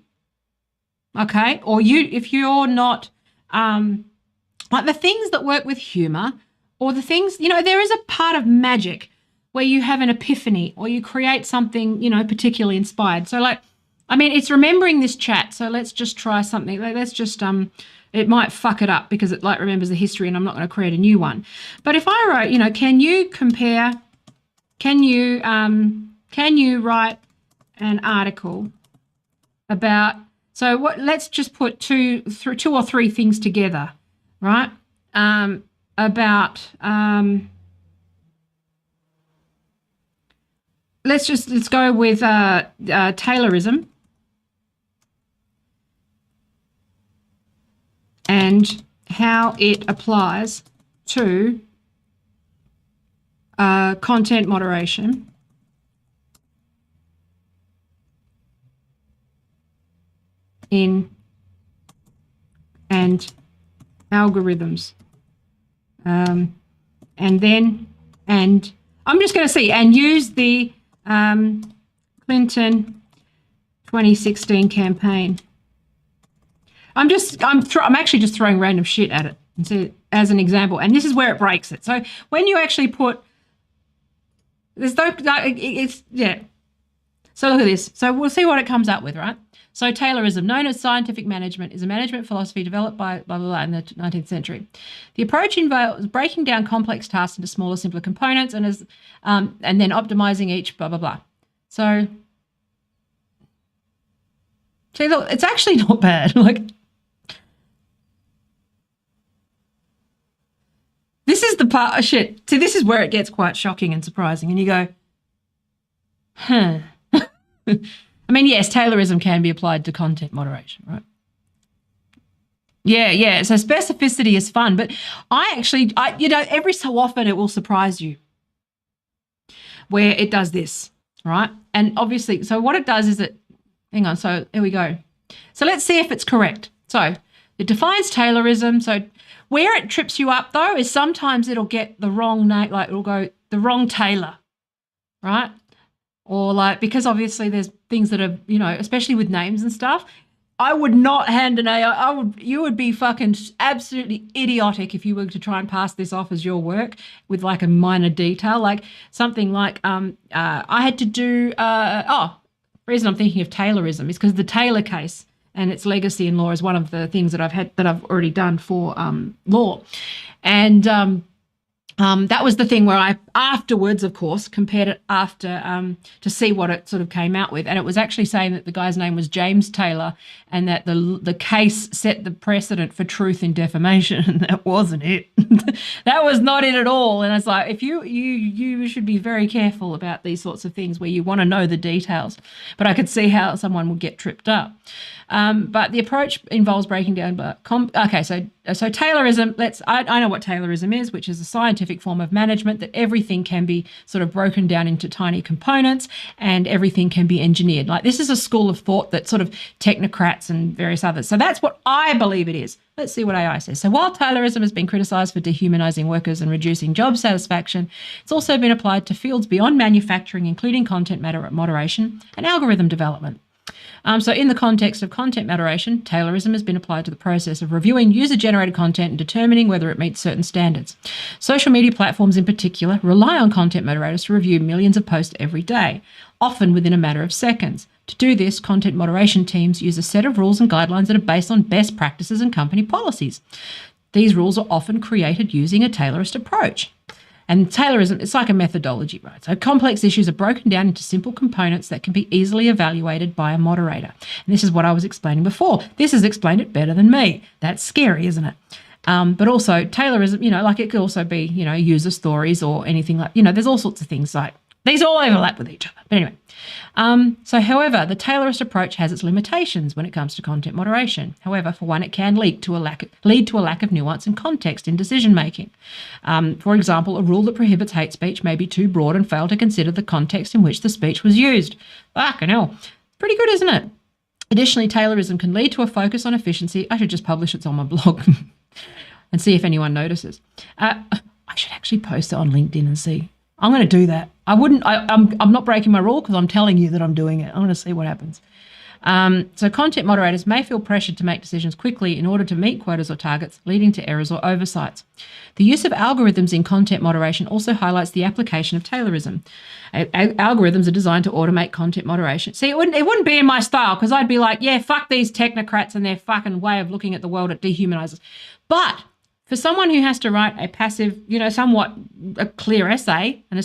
okay, or if you're not, like the things that work with humour, or the things, there is a part of magic where you have an epiphany or you create something, particularly inspired. So like, I mean, it's remembering this chat. So let's just try something. Let's just, it might fuck it up because it like remembers the history and I'm not going to create a new one. But if I wrote, can you write an article about, so let's just put two or three things together, right? About, let's go with Taylorism and how it applies to content moderation and algorithms. And I'm just going to see, and use the Clinton 2016 campaign. I'm actually just throwing random shit at it and see as an example. And this is where it breaks it. So when you actually put, yeah. So look at this. So we'll see what it comes up with, right? So Taylorism, known as scientific management, is a management philosophy developed by blah, blah, blah in the 19th century. The approach involves breaking down complex tasks into smaller, simpler components and then optimizing each blah, blah, blah. So, see, look, it's actually not bad. Like, this is the part, shit. See, this is where it gets quite shocking and surprising. And you go, huh. I mean, yes, Taylorism can be applied to content moderation, right? Yeah, yeah. So specificity is fun, but every so often it will surprise you where it does this, right? And obviously, so what it does is hang on, so here we go. So let's see if it's correct. So it defines Taylorism. So where it trips you up though is sometimes it'll get the wrong name, like it'll go the wrong Taylor, right? Or like, because obviously there's things that are, especially with names and stuff, I would not hand an AI. You would be fucking absolutely idiotic if you were to try and pass this off as your work with like a minor detail, like something like I had to do. The reason I'm thinking of Taylorism is because the Taylor case and its legacy in law is one of the things that I've already done for law, and that was the thing where I afterwards, of course, compared it after to see what it sort of came out with. And it was actually saying that the guy's name was James Taylor and that the case set the precedent for truth in defamation. And that wasn't it. That was not it at all. And it's like, if you should be very careful about these sorts of things where you want to know the details. But I could see how someone would get tripped up. But the approach involves breaking down. So Taylorism. I know what Taylorism is, which is a scientific form of management that everything can be sort of broken down into tiny components and everything can be engineered. Like this is a school of thought that sort of technocrats and various others. So that's what I believe it is. Let's see what AI says. So while Taylorism has been criticised for dehumanising workers and reducing job satisfaction, it's also been applied to fields beyond manufacturing, including content moderation and algorithm development. So in the context of content moderation, Taylorism has been applied to the process of reviewing user-generated content and determining whether it meets certain standards. Social media platforms in particular rely on content moderators to review millions of posts every day, often within a matter of seconds. To do this, content moderation teams use a set of rules and guidelines that are based on best practices and company policies. These rules are often created using a Taylorist approach. And Taylorism, it's like a methodology, right? So complex issues are broken down into simple components that can be easily evaluated by a moderator. And this is what I was explaining before. This has explained it better than me. That's scary, isn't it? But also Taylorism, like it could also be, user stories or anything like, there's all sorts of things like these all overlap with each other. But anyway, however, the Taylorist approach has its limitations when it comes to content moderation. However, for one, it can lead to a lack of nuance and context in decision making. For example, a rule that prohibits hate speech may be too broad and fail to consider the context in which the speech was used. Fucking hell. Pretty good, isn't it? Additionally, Taylorism can lead to a focus on efficiency. I should just publish it on my blog and see if anyone notices. I should actually post it on LinkedIn and see. I'm going to do that. I'm not breaking my rule because I'm telling you that I'm doing it. I'm going to see what happens. So content moderators may feel pressured to make decisions quickly in order to meet quotas or targets, leading to errors or oversights. The use of algorithms in content moderation also highlights the application of Taylorism. Algorithms are designed to automate content moderation. See, it wouldn't be in my style because I'd be like, yeah, fuck these technocrats and their fucking way of looking at the world. It dehumanizes. But for someone who has to write a passive, somewhat a clear essay, and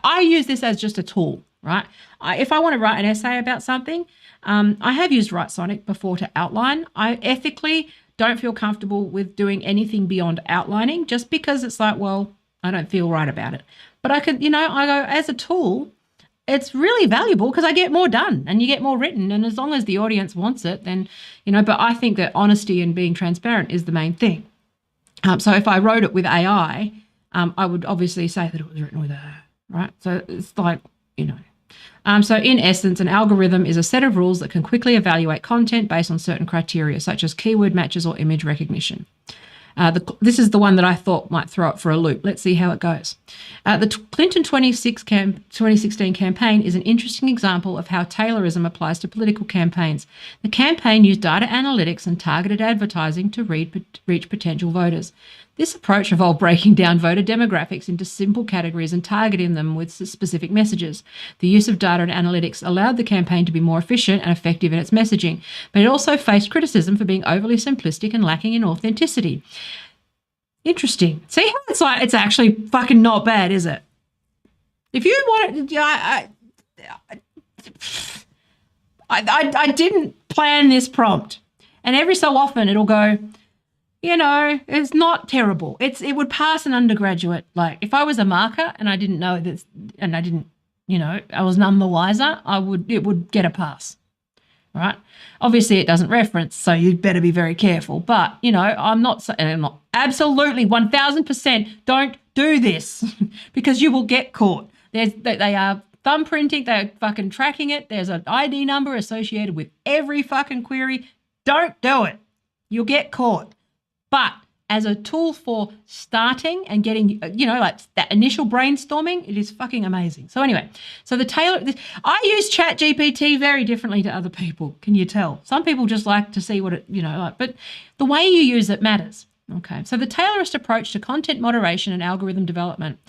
I use this as just a tool, right? If I want to write an essay about something, I have used WriteSonic before to outline. I ethically don't feel comfortable with doing anything beyond outlining just because it's like, well, I don't feel right about it. But I could, I go as a tool, it's really valuable because I get more done and you get more written. And as long as the audience wants it, then, but I think that honesty and being transparent is the main thing. So if I wrote it with AI, I would obviously say that it was written with AI, right? So it's like, So in essence, an algorithm is a set of rules that can quickly evaluate content based on certain criteria, such as keyword matches or image recognition. This is the one that I thought might throw it for a loop. Let's see how it goes. The Clinton 2016 campaign is an interesting example of how Taylorism applies to political campaigns. The campaign used data analytics and targeted advertising to reach potential voters. This approach involved breaking down voter demographics into simple categories and targeting them with specific messages. The use of data and analytics allowed the campaign to be more efficient and effective in its messaging, but it also faced criticism for being overly simplistic and lacking in authenticity. Interesting. See how it's actually fucking not bad, is it? If you want it, I didn't plan this prompt, and every so often it'll go, it's not terrible. It would pass an undergraduate. Like if I was a marker and I didn't know this, and I didn't, I was none the wiser, it would get a pass. right? Obviously, it doesn't reference, so you'd better be very careful. But, I'm not absolutely 1000% don't do this because you will get caught. They are thumbprinting, they're fucking tracking it. There's an ID number associated with every fucking query. Don't do it. You'll get caught. But as a tool for starting and getting, like that initial brainstorming, it is fucking amazing. So anyway, I use ChatGPT very differently to other people. Can you tell? Some people just like to see what it, but the way you use it matters. Okay. So the Taylorist approach to content moderation and algorithm development.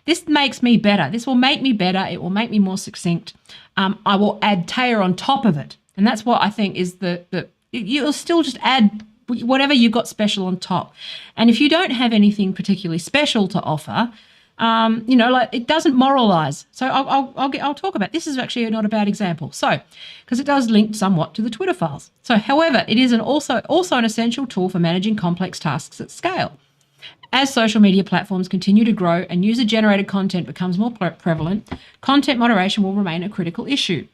This makes me better. This will make me better. It will make me more succinct. I will add Taya on top of it. And that's what I think is you'll still just add whatever you've got special on top. And if you don't have anything particularly special to offer, it doesn't moralize. So I'll talk about this. Is actually not a bad example. So, because it does link somewhat to the Twitter files. So, however, it is also an essential tool for managing complex tasks at scale. As social media platforms continue to grow and user-generated content becomes more prevalent, content moderation will remain a critical issue.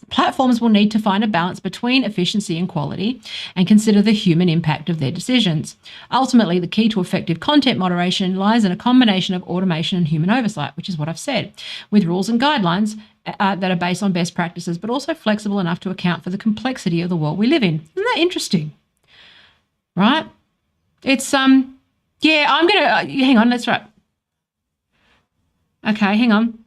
Platforms will need to find a balance between efficiency and quality and consider the human impact of their decisions. Ultimately, the key to effective content moderation lies in a combination of automation and human oversight, which is what I've said, with rules and guidelines that are based on best practices, but also flexible enough to account for the complexity of the world we live in. Isn't that interesting? Right? It's, I'm going to, hang on, that's right. Okay, hang on.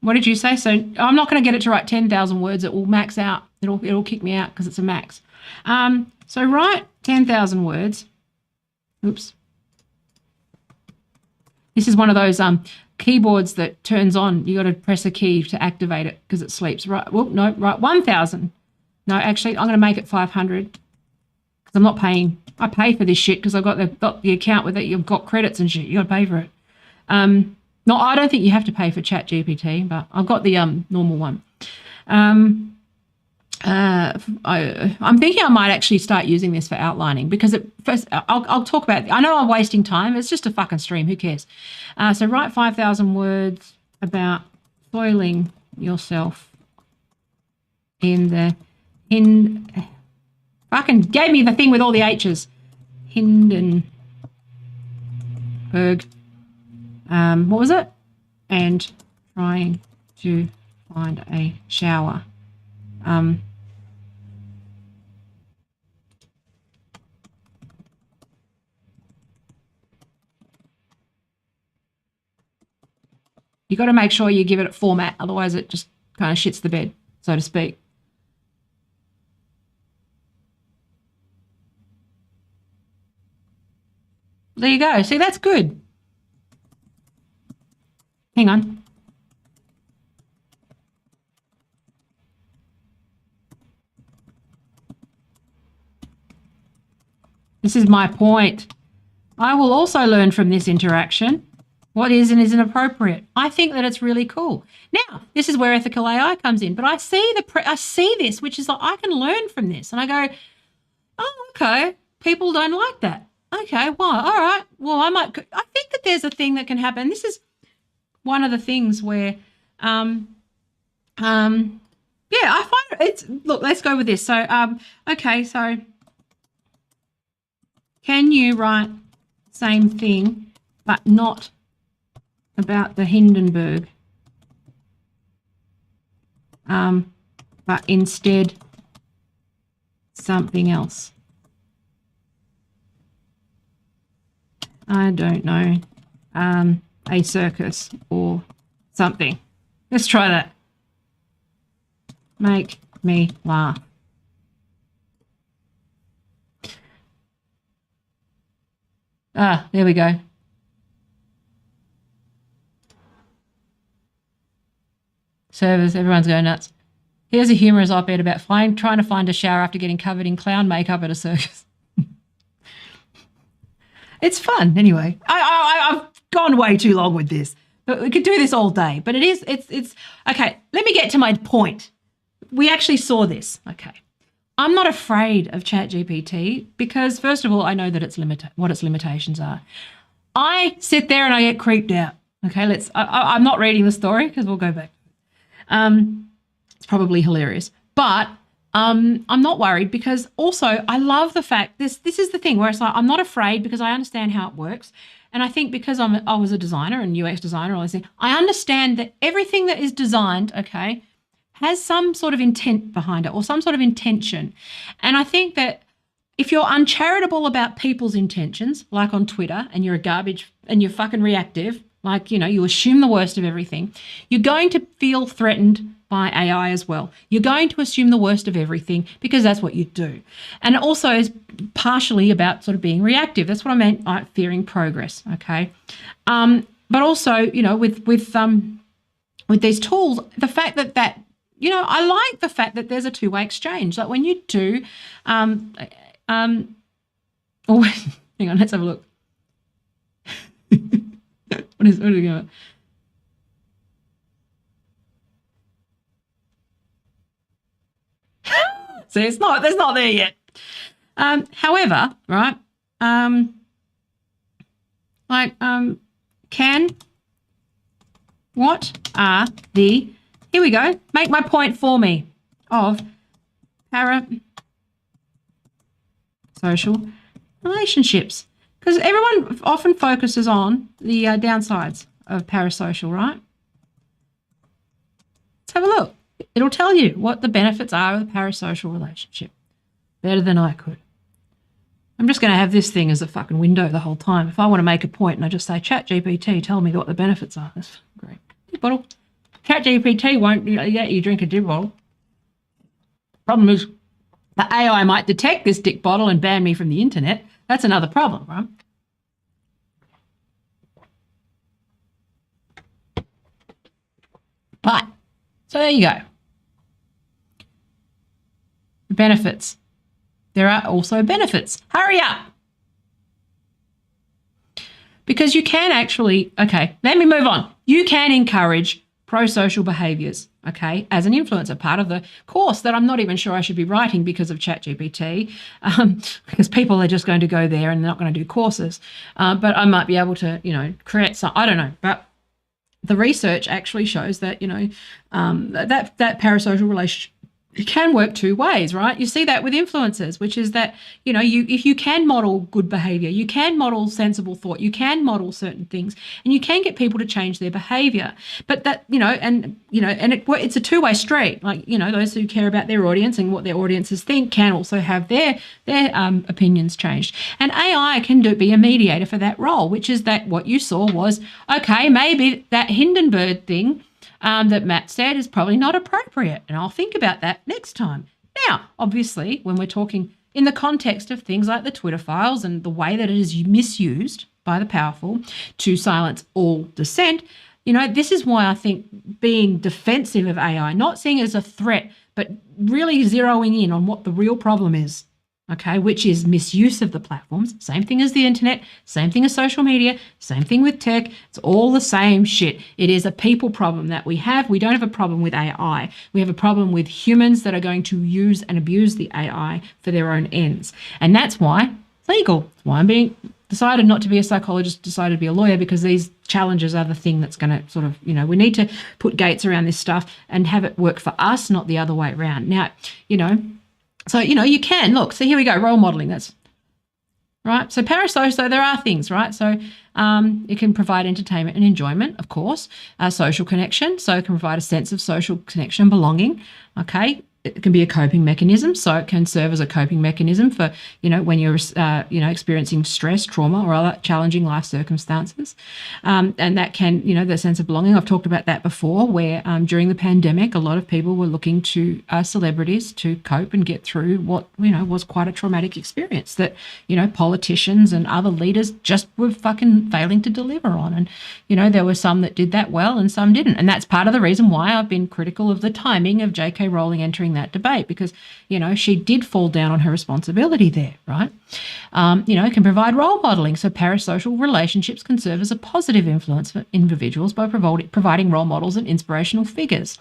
What did you say? So I'm not going to get it to write 10,000 words. It will max out. It'll kick me out because it's a max. So write 10,000 words. Oops. This is one of those keyboards that turns on. You got to press a key to activate it because it sleeps. Right. Well, no, right. 1,000. No, actually, I'm going to make it 500 because I'm not paying. I pay for this shit because I've got the account with it. You've got credits and shit. You got to pay for it. No, I don't think you have to pay for ChatGPT, but I've got the normal one. I'm thinking I might actually start using this for outlining because I'll talk about it. I know I'm wasting time. It's just a fucking stream. Who cares? So write 5,000 words about soiling yourself fucking gave me the thing with all the H's. Hindenburg. What was it? And trying to find a shower. You got to make sure you give it a format, otherwise it just kind of shits the bed, so to speak. There you go. See, that's good. Hang on. This is my point. I will also learn from this interaction what is and isn't appropriate. I think that it's really cool. Now, this is where ethical AI comes in, but I see this, which is like I can learn from this, and I go, oh, okay, people don't like that. Okay, well, all right. Well, I think that there's a thing that can happen. This is one of the things where, I find look, let's go with this. So, okay, so can you write same thing, but not about the Hindenburg, but instead something else? I don't know. A circus or something. Let's try that. Make me laugh. There we go. Servers, everyone's going nuts. Here's a humorous op-ed about trying to find a shower after getting covered in clown makeup at a circus. It's fun, anyway. I've gone way too long with this, but we could do this all day. But it's okay. Let me get to my point. We actually saw this. Okay, I'm not afraid of ChatGPT because, first of all, I know that what its limitations are. I sit there and I get creeped out. Okay, I'm not reading the story because we'll go back. It's probably hilarious, but I'm not worried because also I love the fact this is the thing where it's like I'm not afraid because I understand how it works. And I think because I was a designer and UX designer, all this thing, I understand that everything that is designed, okay, has some sort of intent behind it or some sort of intention. And I think that if you're uncharitable about people's intentions, like on Twitter, and you're a garbage and you're fucking reactive, like, you assume the worst of everything, you're going to feel threatened by AI as well. You're going to assume the worst of everything because that's what you do. And it also is partially about sort of being reactive. That's what I meant, fearing progress, okay? But also, with these tools, the fact that I like the fact that there's a two-way exchange. Like when you do, hang on, let's have a look. What are we going? See, it's not there yet. However, right? What are the? Here we go. Make my point for me of parasocial relationships. Because everyone often focuses on the downsides of parasocial, right? Let's have a look. It'll tell you what the benefits are of a parasocial relationship. Better than I could. I'm just going to have this thing as a fucking window the whole time. If I want to make a point and I just say, ChatGPT, tell me what the benefits are. That's great. Dip bottle. ChatGPT won't let you drink a dip bottle. Problem is, the AI might detect this dick bottle and ban me from the internet. That's another problem, right? But, so there you go. Benefits. There are also benefits. Hurry up. Because you can actually, okay, let me move on. You can encourage pro-social behaviours, okay, as an influencer, part of the course that I'm not even sure I should be writing because of ChatGPT, because people are just going to go there and they're not going to do courses. But I might be able to, create some, I don't know. But the research actually shows that, that parasocial relationship, it can work two ways, right? You see that with influencers, which is that, if you can model good behavior, you can model sensible thought, you can model certain things, and you can get people to change their behavior. But that, it's a two-way street. Like, those who care about their audience and what their audiences think can also have their opinions changed. And AI can be a mediator for that role, which is that what you saw was, okay, maybe that Hindenburg thing that Matt said is probably not appropriate. And I'll think about that next time. Now, obviously, when we're talking in the context of things like the Twitter files and the way that it is misused by the powerful to silence all dissent, this is why I think being defensive of AI, not seeing it as a threat, but really zeroing in on what the real problem is, okay, which is misuse of the platforms. Same thing as the internet, same thing as social media, same thing with tech. It's all the same shit. It is a people problem that we have. We don't have a problem with AI. We have a problem with humans that are going to use and abuse the AI for their own ends. And that's why it's legal. That's why I'm decided not to be a psychologist, decided to be a lawyer, because these challenges are the thing that's going to sort of, we need to put gates around this stuff and have it work for us, not the other way around. Now, so, you can look. So here we go, role modeling. That's right. So parasocial, so there are things, right? So it can provide entertainment and enjoyment, of course, social connection. So it can provide a sense of social connection and belonging. Okay. It can be a coping mechanism. So it can serve as a coping mechanism for, when you're, experiencing stress, trauma, or other challenging life circumstances. And that can, the sense of belonging. I've talked about that before, where during the pandemic, a lot of people were looking to celebrities to cope and get through what, was quite a traumatic experience that, politicians and other leaders just were fucking failing to deliver on. And, there were some that did that well and some didn't. And that's part of the reason why I've been critical of the timing of J.K. Rowling entering that debate, because she did fall down on her responsibility there, right? It can provide role modeling. So parasocial relationships can serve as a positive influence for individuals by providing role models and inspirational figures.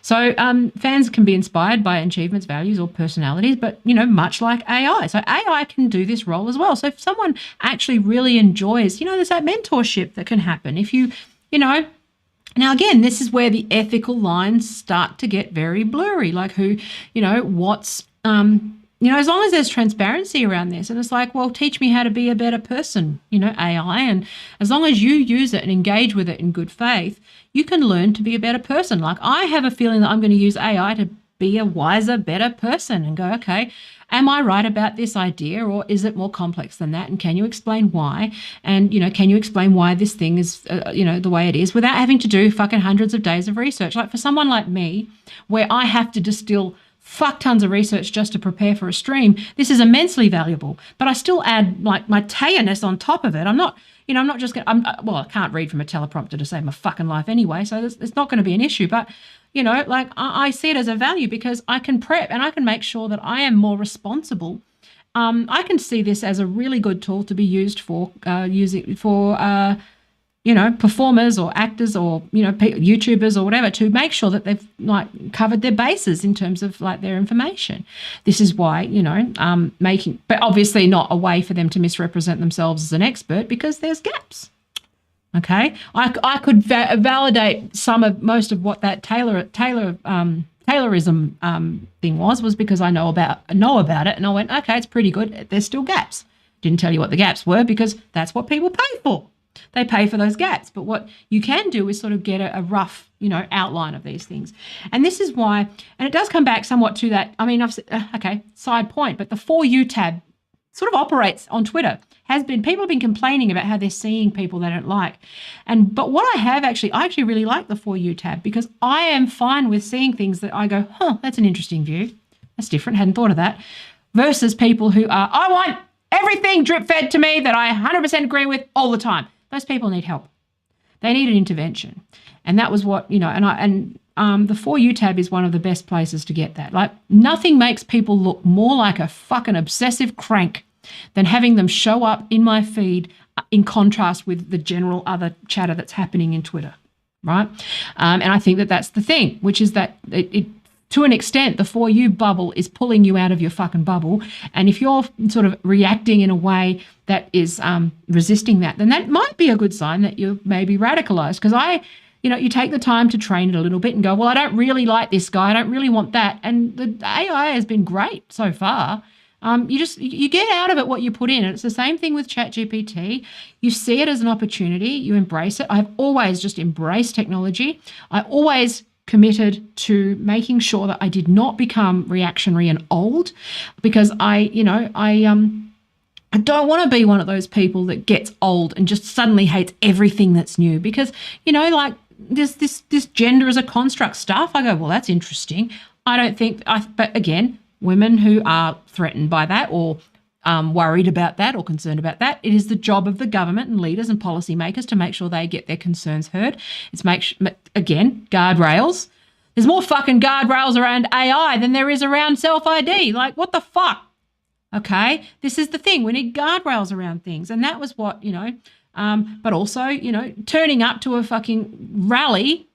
So fans can be inspired by achievements, values, or personalities, but much like AI. So AI can do this role as well. So if someone actually really enjoys, there's that mentorship that can happen. If you Now, again, this is where the ethical lines start to get very blurry, like who, what's, as long as there's transparency around this, and it's like, well, teach me how to be a better person, AI, and as long as you use it and engage with it in good faith, you can learn to be a better person. Like, I have a feeling that I'm going to use AI to be a wiser, better person and go, okay, am I right about this idea, or is it more complex than that? And can you explain why? And, can you explain why this thing is, the way it is, without having to do fucking hundreds of days of research? Like, for someone like me, where I have to distill fuck tons of research just to prepare for a stream, this is immensely valuable. But I still add like my Taya-ness on top of it. I'm not just going to, I can't read from a teleprompter to save my fucking life anyway, so it's not going to be an issue. But, I see it as a value because I can prep and I can make sure that I am more responsible. I can see this as a really good tool to be used for performers or actors or, YouTubers or whatever, to make sure that they've covered their bases in terms of their information. This is why, but obviously not a way for them to misrepresent themselves as an expert, because there's gaps. Okay. I could validate most of what that Taylorism thing was because I know about it, and I went, okay, it's pretty good. There's still gaps. Didn't tell you what the gaps were because that's what people pay for. They pay for those gaps. But what you can do is sort of get a rough, outline of these things. And this is why, and it does come back somewhat to that. I mean, side point, but the For You tab sort of operates on Twitter. People have been complaining about how they're seeing people they don't like. But what I actually really like the For You tab, because I am fine with seeing things that I go, that's an interesting view. That's different. Hadn't thought of that. Versus people who are, I want everything drip fed to me that I 100% agree with all the time. Those people need help. They need an intervention. And that was what, the For You tab is one of the best places to get that. Like, nothing makes people look more like a fucking obsessive crank than having them show up in my feed in contrast with the general other chatter that's happening in Twitter, right? And I think that that's the thing, which is that it to an extent, the For You bubble is pulling you out of your fucking bubble. And if you're sort of reacting in a way that is resisting that, then that might be a good sign that you're maybe radicalized. Because you take the time to train it a little bit and go, well, I don't really like this guy. I don't really want that. And the AI has been great so far. You get out of it what you put in. And it's the same thing with ChatGPT. You see it as an opportunity. You embrace it. I've always just embraced technology. I always committed to making sure that I did not become reactionary and old, because I don't want to be one of those people that gets old and just suddenly hates everything that's new, because, this gender as a construct stuff, I go, well, that's interesting. I don't think, but again, women who are threatened by that or worried about that or concerned about that, it is the job of the government and leaders and policymakers to make sure they get their concerns heard. It's again, guardrails. There's more fucking guardrails around AI than there is around self-ID. Like, what the fuck? Okay, this is the thing. We need guardrails around things. And that was what, but also, turning up to a fucking rally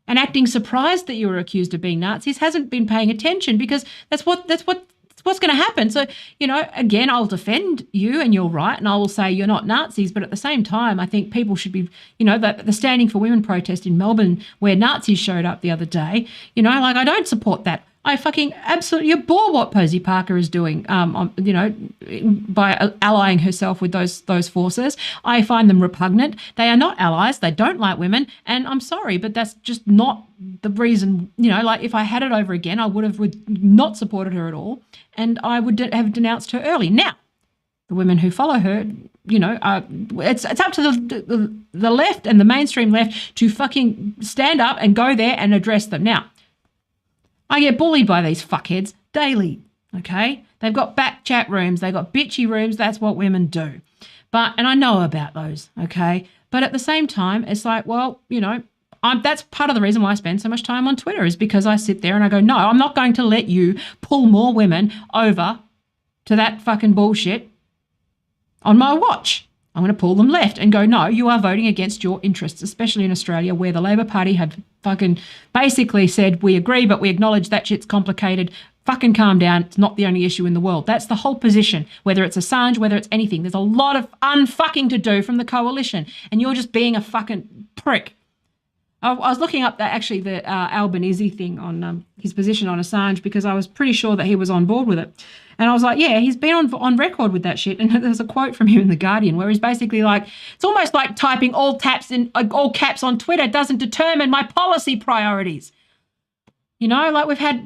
and acting surprised that you were accused of being Nazis hasn't been paying attention, because that's what's going to happen. So, again, I'll defend you and you're right, and I will say you're not Nazis, but at the same time, I think people should be, the Standing for Women protest in Melbourne where Nazis showed up the other day, I don't support that. I fucking absolutely abhor what Posie Parker is doing, by allying herself with those forces. I find them repugnant. They are not allies. They don't like women. And I'm sorry, but that's just not the reason, if I had it over again, I would not supported her at all. And I would have denounced her early. Now, the women who follow her, it's up to the left and the mainstream left to fucking stand up and go there and address them. Now, I get bullied by these fuckheads daily, okay? They've got back chat rooms. They've got bitchy rooms. That's what women do. And I know about those, okay? But at the same time, it's like, well, that's part of the reason why I spend so much time on Twitter, is because I sit there and I go, no, I'm not going to let you pull more women over to that fucking bullshit on my watch. I'm going to pull them left and go, no, you are voting against your interests, especially in Australia, where the Labor Party have fucking basically said, we agree, but we acknowledge that shit's complicated. Fucking calm down. It's not the only issue in the world. That's the whole position, whether it's Assange, whether it's anything. There's a lot of unfucking to do from the coalition, and you're just being a fucking prick. I was looking up the Albanese thing on his position on Assange because I was pretty sure that he was on board with it. And I was like, yeah, he's been on record with that shit. And there's a quote from him in The Guardian where he's basically like, it's almost like typing all caps on Twitter doesn't determine my policy priorities. You know, like we've had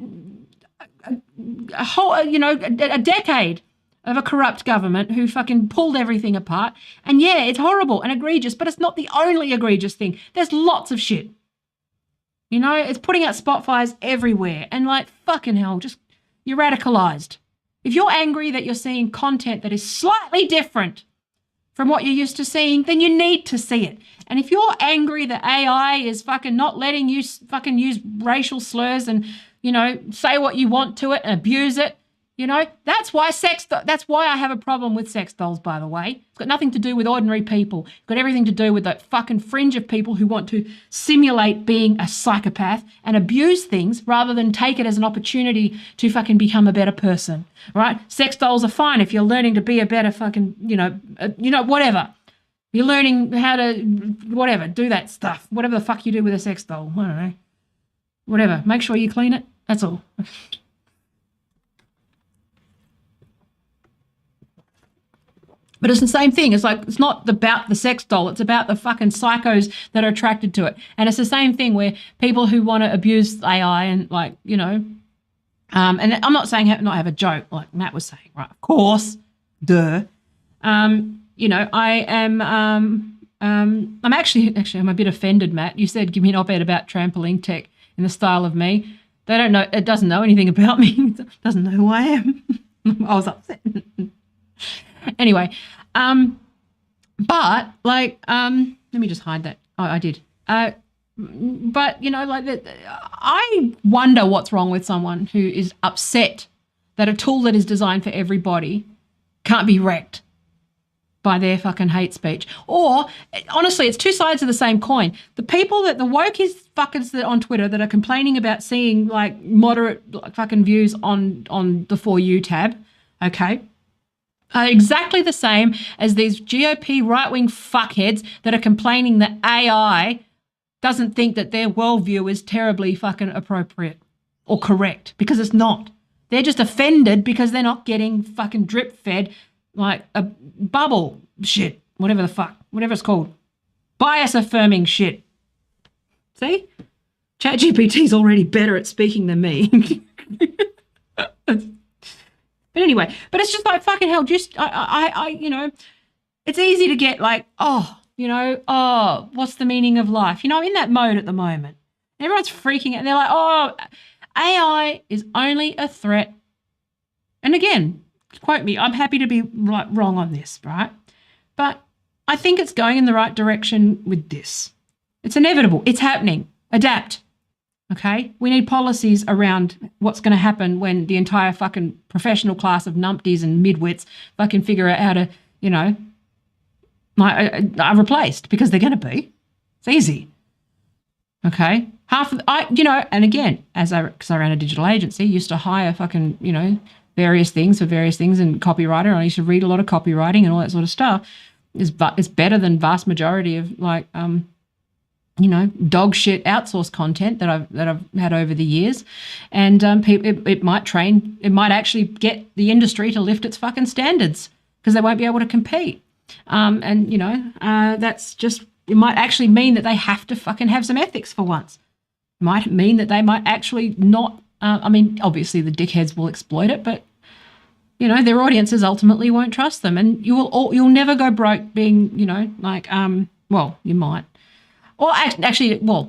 a whole, a decade of a corrupt government who fucking pulled everything apart. And yeah, it's horrible and egregious, but it's not the only egregious thing. There's lots of shit. You know, it's putting out spot fires everywhere. And like, fucking hell, just, you're radicalized. If you're angry that you're seeing content that is slightly different from what you're used to seeing, then you need to see it. And if you're angry that AI is fucking not letting you fucking use racial slurs and, you know, say what you want to it and abuse it, you know, that's why I have a problem with sex dolls, by the way. It's got nothing to do with ordinary people. It's got everything to do with that fucking fringe of people who want to simulate being a psychopath and abuse things rather than take it as an opportunity to fucking become a better person, right? Sex dolls are fine if you're learning to be a better fucking, whatever. You're learning how to, whatever, do that stuff. Whatever the fuck you do with a sex doll. I don't know. Whatever. Make sure you clean it. That's all. But it's the same thing. It's like, it's not about the sex doll. It's about the fucking psychos that are attracted to it. And it's the same thing where people who want to abuse AI and like, and I'm not saying not have a joke like Matt was saying, right? Of course, duh. I am, I'm actually, I'm a bit offended, Matt. You said, give me an op-ed about trampoline tech in the style of me. They don't know, it doesn't know anything about me. It doesn't know who I am. I was upset. Anyway, but like, let me just hide that. Oh, I did. But I wonder what's wrong with someone who is upset that a tool that is designed for everybody can't be wrecked by their fucking hate speech. Or honestly, it's two sides of the same coin. The people the wokies fuckers that on Twitter that are complaining about seeing like moderate fucking views on the For You tab, okay, are exactly the same as these GOP right-wing fuckheads that are complaining that AI doesn't think that their worldview is terribly fucking appropriate or correct, because it's not. They're just offended because they're not getting fucking drip-fed like a bubble shit, whatever it's called. Bias-affirming shit. See? ChatGPT's already better at speaking than me. But anyway, but it's just like fucking hell. Just it's easy to get like, what's the meaning of life? I'm in that mode at the moment. Everyone's freaking out. They're like, AI is only a threat. And again, quote me, I'm happy to be wrong on this, right? But I think it's going in the right direction with this. It's inevitable. It's happening. Adapt. Okay, we need policies around what's going to happen when the entire fucking professional class of numpties and midwits fucking figure out how to, are replaced, because they're going to be. It's easy. Okay, and again, because I ran a digital agency, used to hire fucking, various things for various things and copywriter. And I used to read a lot of copywriting and all that sort of stuff. It's better than vast majority of dog shit outsourced content that I've had over the years. And it might actually get the industry to lift its fucking standards because they won't be able to compete. That's just, it might actually mean that they have to fucking have some ethics for once. It might mean that they might actually not, obviously the dickheads will exploit it, but their audiences ultimately won't trust them. And you'll never go broke being, you might. Or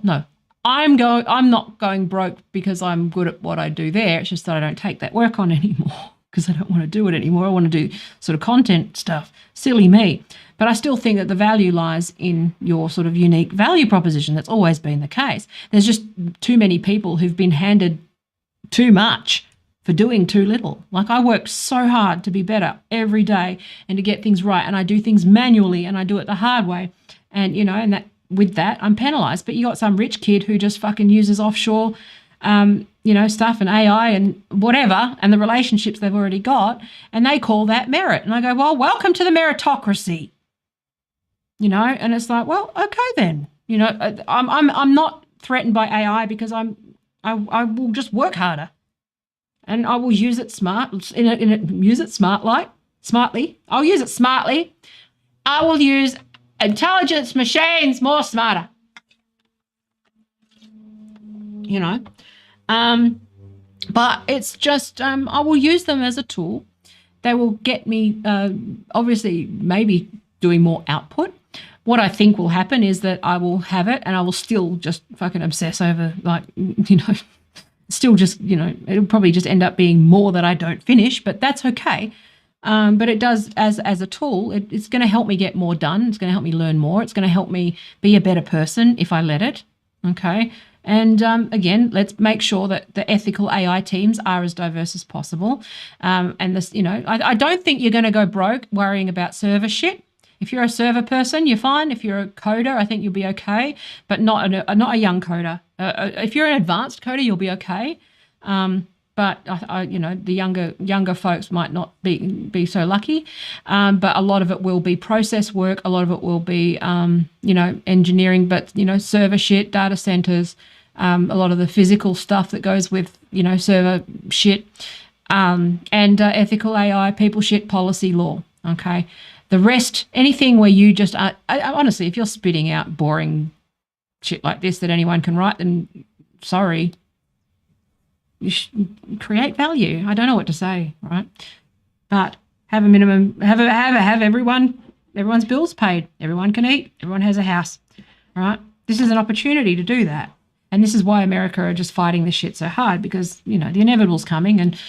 no. I'm not going broke because I'm good at what I do there. It's just that I don't take that work on anymore because I don't want to do it anymore. I want to do sort of content stuff. Silly me. But I still think that the value lies in your sort of unique value proposition. That's always been the case. There's just too many people who've been handed too much for doing too little. Like, I work so hard to be better every day and to get things right. And I do things manually and I do it the hard way. And, with that, I'm penalised. But you got some rich kid who just fucking uses offshore, stuff and AI and whatever, and the relationships they've already got, and they call that merit. And I go, well, welcome to the meritocracy. And it's like, well, okay then. I'm not threatened by AI because I will just work harder, and I will use it smartly. I'll use it smartly. I will use intelligence machines more smarter. You know, but it's just I will use them as a tool. They will get me obviously maybe doing more output. What I think will happen is that I will have it and I will still just fucking obsess over, like, you know, still just, you know, it'll probably just end up being more that I don't finish, but that's okay. But it does, as a tool, it's going to help me get more done. It's going to help me learn more. It's going to help me be a better person if I let it. Okay. And again, let's make sure that the ethical AI teams are as diverse as possible. And this, you know, I don't think you're going to go broke worrying about server shit. If you're a server person, you're fine. If you're a coder, I think you'll be okay, but not a young coder. If you're an advanced coder, you'll be okay. But you know, the younger folks might not be so lucky. But a lot of it will be process work. A lot of it will be, you know, engineering. But you know, server shit, data centers, a lot of the physical stuff that goes with, you know, server shit, and ethical AI, people shit, policy, law. Okay, the rest, anything where you just honestly, if you're spitting out boring shit like this that anyone can write, then sorry. You should create value. I don't know what to say, right? But have a minimum, have everyone's bills paid. Everyone can eat. Everyone has a house, right? This is an opportunity to do that. And this is why America are just fighting this shit so hard, because, you know, the inevitable's coming and,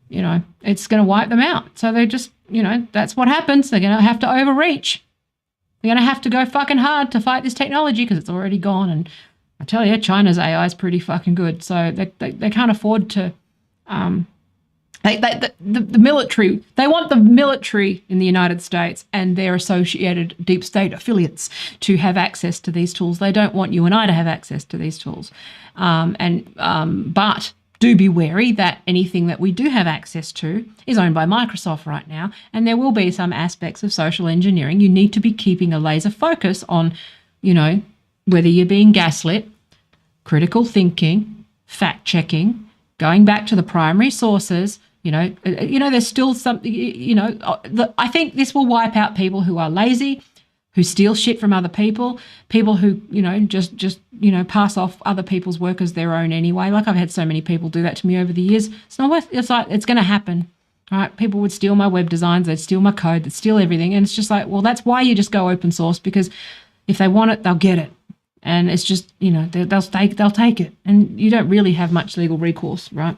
you know, it's going to wipe them out. So they just, you know, that's what happens. They're going to have to overreach. They're going to have to go fucking hard to fight this technology because it's already gone. And I tell you, China's AI is pretty fucking good. So they can't afford to. The military, they want the military in the United States and their associated deep state affiliates to have access to these tools. They don't want you and I to have access to these tools. But do be wary that anything that we do have access to is owned by Microsoft right now, and there will be some aspects of social engineering. You need to be keeping a laser focus on, you know, whether you're being gaslit, critical thinking, fact checking, going back to the primary sources. You know, there's still something, you know, I think this will wipe out people who are lazy, who steal shit from other people who, you know, just, you know, pass off other people's work as their own anyway. Like, I've had so many people do that to me over the years. It's not worth, it's like, it's going to happen, right? People would steal my web designs, they'd steal my code, they'd steal everything. And it's just like, well, that's why you just go open source, because if they want it, they'll get it. And it's just, you know, they'll take it, and you don't really have much legal recourse, right?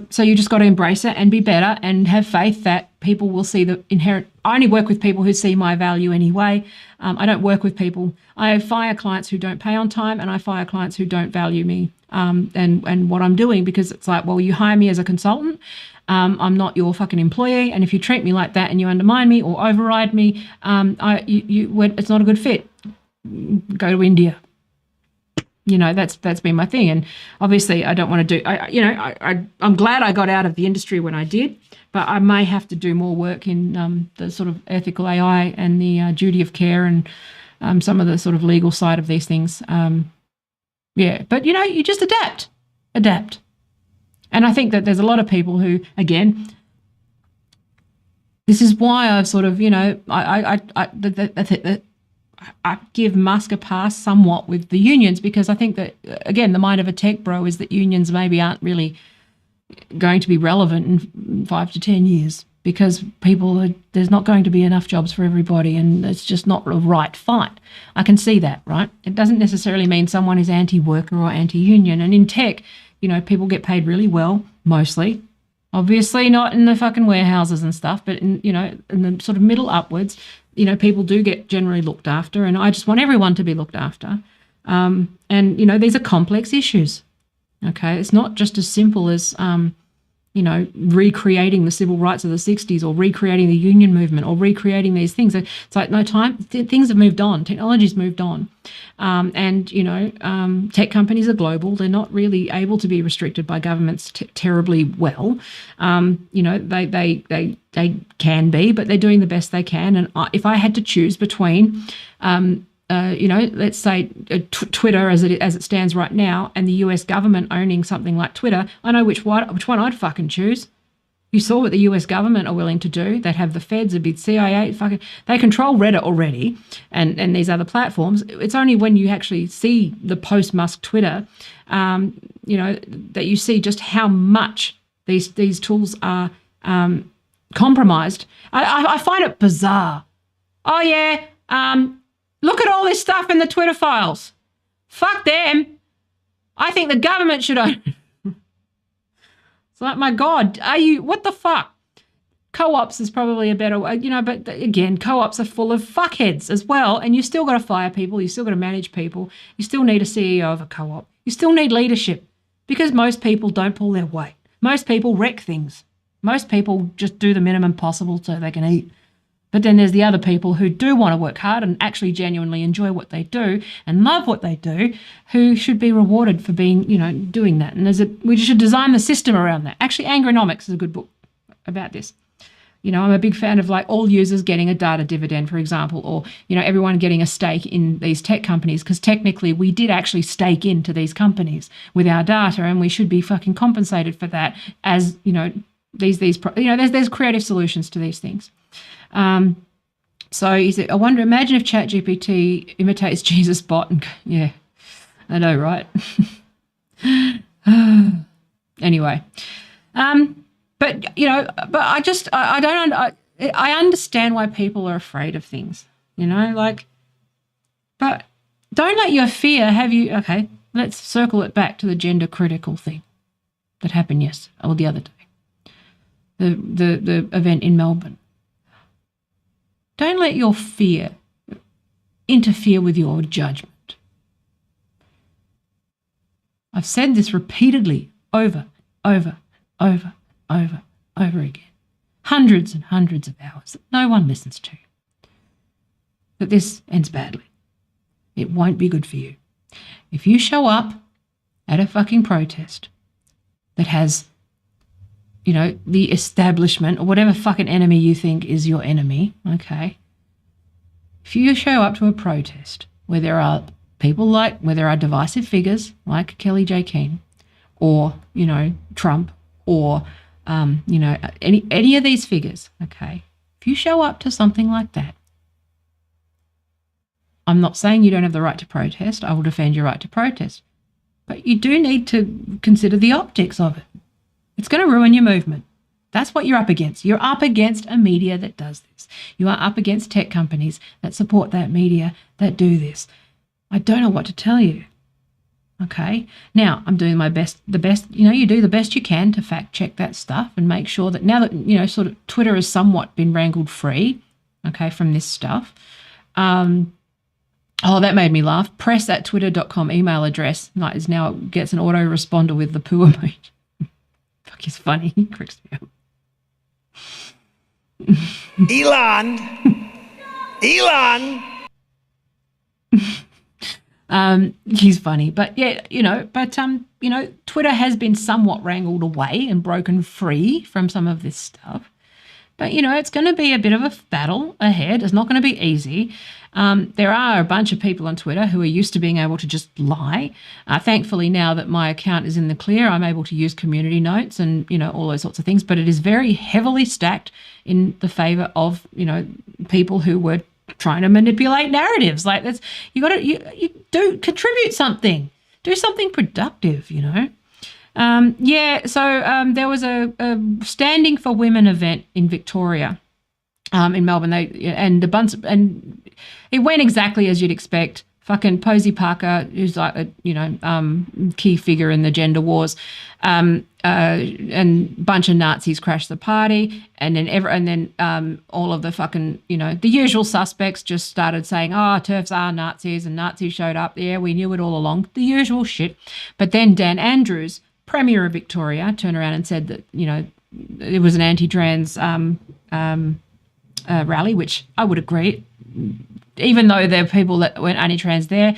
So you just got to embrace it and be better and have faith that people will see the inherent. I only work with people who see my value anyway. I don't work with people. I fire clients who don't pay on time, and I fire clients who don't value me and what I'm doing, because it's like, well, you hire me as a consultant. I'm not your fucking employee, and if you treat me like that and you undermine me or override me, it's not a good fit. Go to India. You know, that's been my thing. And obviously I don't want to do, I'm glad I got out of the industry when I did, but I may have to do more work in the sort of ethical AI and the duty of care and some of the sort of legal side of these things. But, you know, you just adapt. And I think that there's a lot of people who, again, this is why I've sort of, you know, I give Musk a pass somewhat with the unions, because I think that, again, the mind of a tech bro is that unions maybe aren't really going to be relevant in 5 to 10 years, because there's not going to be enough jobs for everybody, and it's just not the right fight. I can see that, right? It doesn't necessarily mean someone is anti-worker or anti-union. And in tech, you know, people get paid really well, mostly. Obviously not in the fucking warehouses and stuff, but in, you know, in the sort of middle upwards, you know, people do get generally looked after, and I just want everyone to be looked after. And, you know, these are complex issues, okay? It's not just as simple as, you know, recreating the civil rights of the 60s or recreating the union movement or recreating these things. It's like, no time, things have moved on. Technology's moved on. And, you know, tech companies are global. They're not really able to be restricted by governments terribly well. You know, they can be, but they're doing the best they can. And if I had to choose between let's say Twitter as it stands right now, and the US government owning something like Twitter, I know which one I'd fucking choose. You saw what the US government are willing to do. They'd have the feds, it'd be CIA, they control Reddit already and these other platforms. It's only when you actually see the post-Musk Twitter, that you see just how much these tools are compromised. I find it bizarre. Oh yeah, look at all this stuff in the Twitter files. Fuck them. I think the government should own it. It's like, my God, what the fuck? Co-ops is probably a better way, but again, co-ops are full of fuckheads as well. And you still got to fire people. You still got to manage people. You still need a CEO of a co-op. You still need leadership because most people don't pull their weight. Most people wreck things. Most people just do the minimum possible so they can eat. But then there's the other people who do want to work hard and actually genuinely enjoy what they do and love what they do, who should be rewarded for being, doing that. And we should design the system around that. Actually, Angeronomics is a good book about this. I'm a big fan of all users getting a data dividend, for example, or, everyone getting a stake in these tech companies, because technically we did actually stake into these companies with our data, and we should be fucking compensated for that as, there's creative solutions to these things. So he said, imagine if ChatGPT imitates Jesus bot and yeah, I know, right? Anyway, but I understand why people are afraid of things, but don't let your fear have you. Okay, let's circle it back to the gender critical thing that happened the other day, the event in Melbourne. Don't let your fear interfere with your judgment. I've said this repeatedly over again. Hundreds and hundreds of hours that no one listens to. That this ends badly. It won't be good for you. If you show up at a fucking protest that has, the establishment or whatever fucking enemy you think is your enemy, okay? If you show up to a protest where there are where there are divisive figures like Kelly J. Keane or, Trump or, any of these figures, okay? If you show up to something like that, I'm not saying you don't have the right to protest. I will defend your right to protest. But you do need to consider the optics of it. It's going to ruin your movement. That's what you're up against. You're up against a media that does this. You are up against tech companies that support that media that do this. I don't know what to tell you. Okay. Now, I'm doing my best, you do the best you can to fact check that stuff and make sure that now that, sort of Twitter has somewhat been wrangled free, okay, from this stuff. Oh, that made me laugh. press@twitter.com email address gets an autoresponder with the poo emoji. Fuck, he's funny. He cracks me up. Elon. He's funny, but yeah, Twitter has been somewhat wrangled away and broken free from some of this stuff. But, it's going to be a bit of a battle ahead. It's not going to be easy. There are a bunch of people on Twitter who are used to being able to just lie. Thankfully, now that my account is in the clear, I'm able to use community notes and, all those sorts of things. But it is very heavily stacked in the favor of, people who were trying to manipulate narratives. Like that's, you do contribute something, do something productive, So there was a Standing for Women event in Victoria, in Melbourne. And it went exactly as you'd expect. Fucking Posey Parker, who's like a key figure in the gender wars, and a bunch of Nazis crashed the party, and then all of the fucking the usual suspects just started saying, "Oh, TERFs are Nazis," and Nazis showed up. Yeah, we knew it all along. The usual shit. But then Dan Andrews, Premier of Victoria, turned around and said that it was an anti-trans rally, which I would agree. Even though there are people that weren't anti-trans there,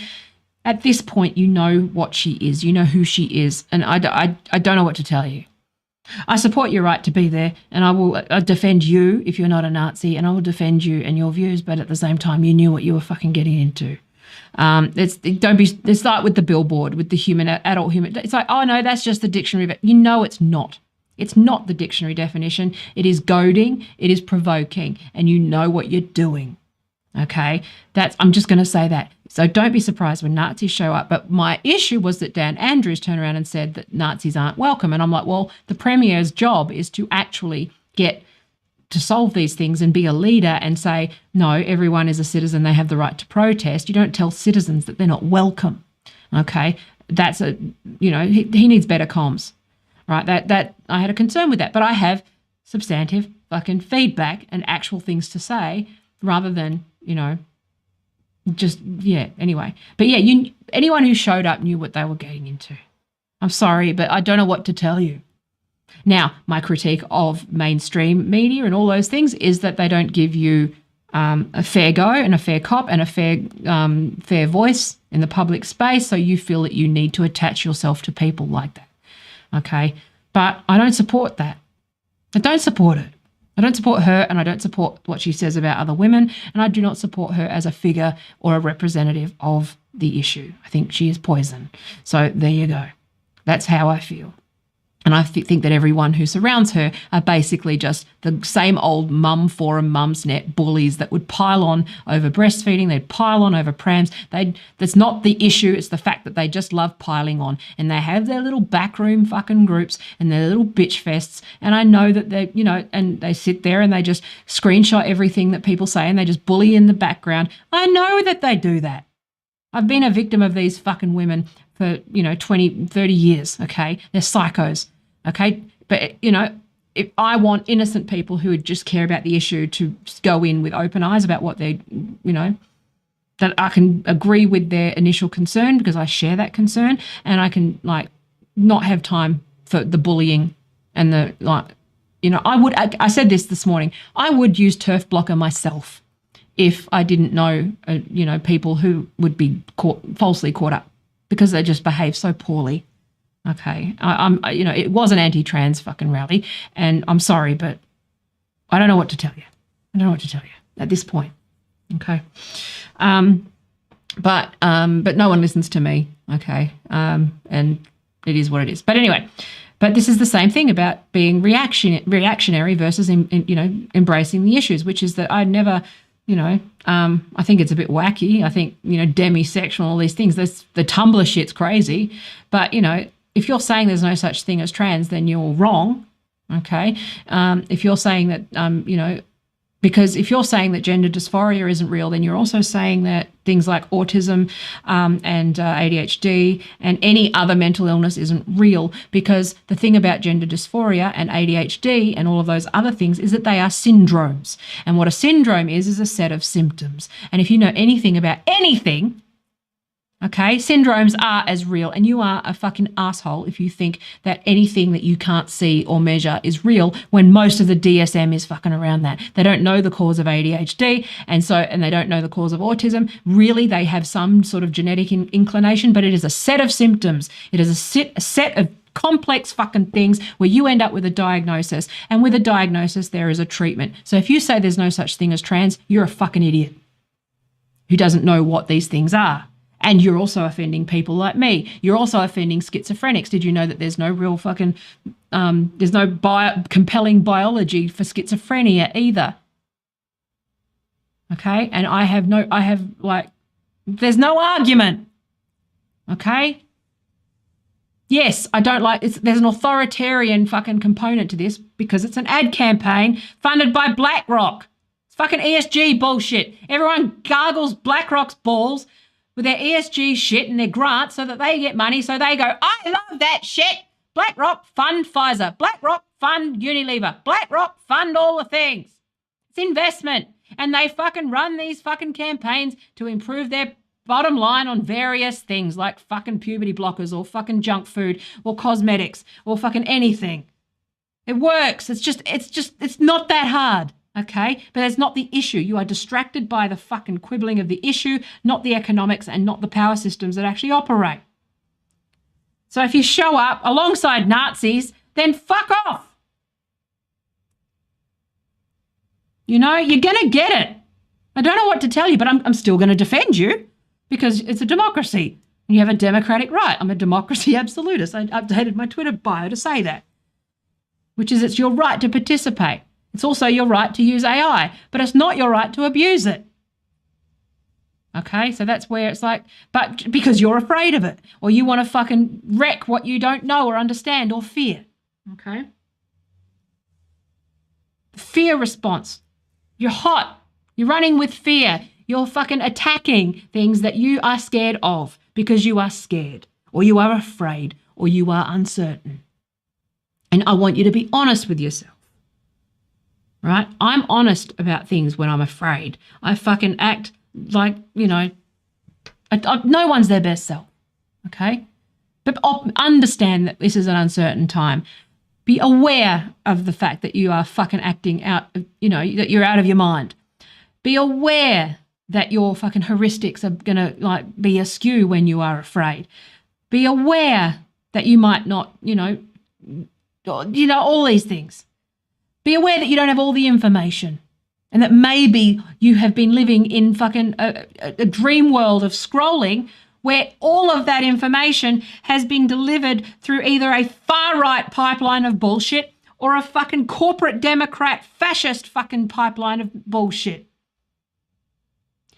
at this point you know what she is, you know who she is, and I don't know what to tell you. I support your right to be there, and I will defend you if you're not a Nazi, and I will defend you and your views, but at the same time you knew what you were fucking getting into. It's like with the billboard, with the adult human. It's like, oh no, that's just the dictionary. You know, it's not. It's not the dictionary definition. It is goading. It is provoking, and you know what you're doing. Okay, I'm just going to say that. So don't be surprised when Nazis show up. But my issue was that Dan Andrews turned around and said that Nazis aren't welcome, and I'm like, well, the Premier's job is to actually get to solve these things and be a leader and say, no, everyone is a citizen. They have the right to protest. You don't tell citizens that they're not welcome. Okay, he needs better comms. Right, that I had a concern with that, but I have substantive fucking feedback and actual things to say rather than, anyway. But yeah, anyone who showed up knew what they were getting into. I'm sorry, but I don't know what to tell you. Now, my critique of mainstream media and all those things is that they don't give you a fair go and a fair cop and a fair voice in the public space, so you feel that you need to attach yourself to people like that. Okay, but I don't support that. I don't support it. I don't support her, and I don't support what she says about other women, and I do not support her as a figure or a representative of the issue. I think she is poison. So there you go. That's how I feel. And I think that everyone who surrounds her are basically just the same old mum forum, mumsnet bullies that would pile on over breastfeeding. They'd pile on over prams. That's not the issue. It's the fact that they just love piling on. And they have their little backroom fucking groups and their little bitch fests. And I know that they, and they sit there and they just screenshot everything that people say and they just bully in the background. I know that they do that. I've been a victim of these fucking women for, 20, 30 years, okay? They're psychos, okay? But, if I want innocent people who would just care about the issue to go in with open eyes about what they, that I can agree with their initial concern because I share that concern, and I can, not have time for the bullying and the, I said this morning, I would use Turf Blocker myself if I didn't know, people who would be falsely caught up because they just behave so poorly. Okay, it was an anti-trans fucking rally, and I'm sorry, but I don't know what to tell you. I don't know what to tell you at this point. Okay, but no one listens to me. Okay, and it is what it is. But anyway, but this is the same thing about being reactionary versus embracing the issues, which is that I never. I think it's a bit wacky. I think, demisexual, all these things, the Tumblr shit's crazy. But, if you're saying there's no such thing as trans, then you're wrong, okay? If you're saying that, because if you're saying that gender dysphoria isn't real, then you're also saying that things like autism and ADHD and any other mental illness isn't real, because the thing about gender dysphoria and ADHD and all of those other things is that they are syndromes. And what a syndrome is a set of symptoms. And if you know anything about anything, okay, syndromes are as real, and you are a fucking asshole if you think that anything that you can't see or measure is real when most of the DSM is fucking around that. They don't know the cause of ADHD, and they don't know the cause of autism. Really, they have some sort of genetic inclination, but it is a set of symptoms. It is a set of complex fucking things where you end up with a diagnosis, and with a diagnosis there is a treatment. So if you say there's no such thing as trans, you're a fucking idiot who doesn't know what these things are. And you're also offending people like me. You're also offending schizophrenics. Did you know that there's no real fucking, there's no compelling biology for schizophrenia either? Okay? And there's no argument. Okay? Yes, I don't like, there's an authoritarian fucking component to this because it's an ad campaign funded by BlackRock. It's fucking ESG bullshit. Everyone gargles BlackRock's balls with their ESG shit and their grants so that they get money, so they go, I love that shit. BlackRock fund Pfizer. BlackRock fund Unilever. BlackRock fund all the things. It's investment. And they fucking run these fucking campaigns to improve their bottom line on various things like fucking puberty blockers or fucking junk food or cosmetics or fucking anything. It works. It's not that hard. Okay, but that's not the issue. You are distracted by the fucking quibbling of the issue, not the economics and not the power systems that actually operate. So if you show up alongside Nazis, then fuck off. You're going to get it. I don't know what to tell you, but I'm still going to defend you. because it's a democracy. And you have a democratic right. I'm a democracy absolutist. I updated my Twitter bio to say that, which is it's your right to participate. It's also your right to use AI, but it's not your right to abuse it. Okay, so that's where it's like, but because you're afraid of it, or you want to fucking wreck what you don't know or understand or fear. Okay? Fear response. You're hot. You're running with fear. You're fucking attacking things that you are scared of because you are scared, or you are afraid, or you are uncertain. And I want you to be honest with yourself. Right? I'm honest about things when I'm afraid. I fucking act like, you know, no one's their best self, okay? But understand that this is an uncertain time. Be aware of the fact that you are fucking acting out, you know, that you're out of your mind. Be aware that your fucking heuristics are going to, like, be askew when you are afraid. Be aware that you might not, you know, all these things. Be aware that you don't have all the information. And that maybe you have been living in fucking a dream world of scrolling where all of that information has been delivered through either a far-right pipeline of bullshit or a fucking corporate Democrat fascist fucking pipeline of bullshit.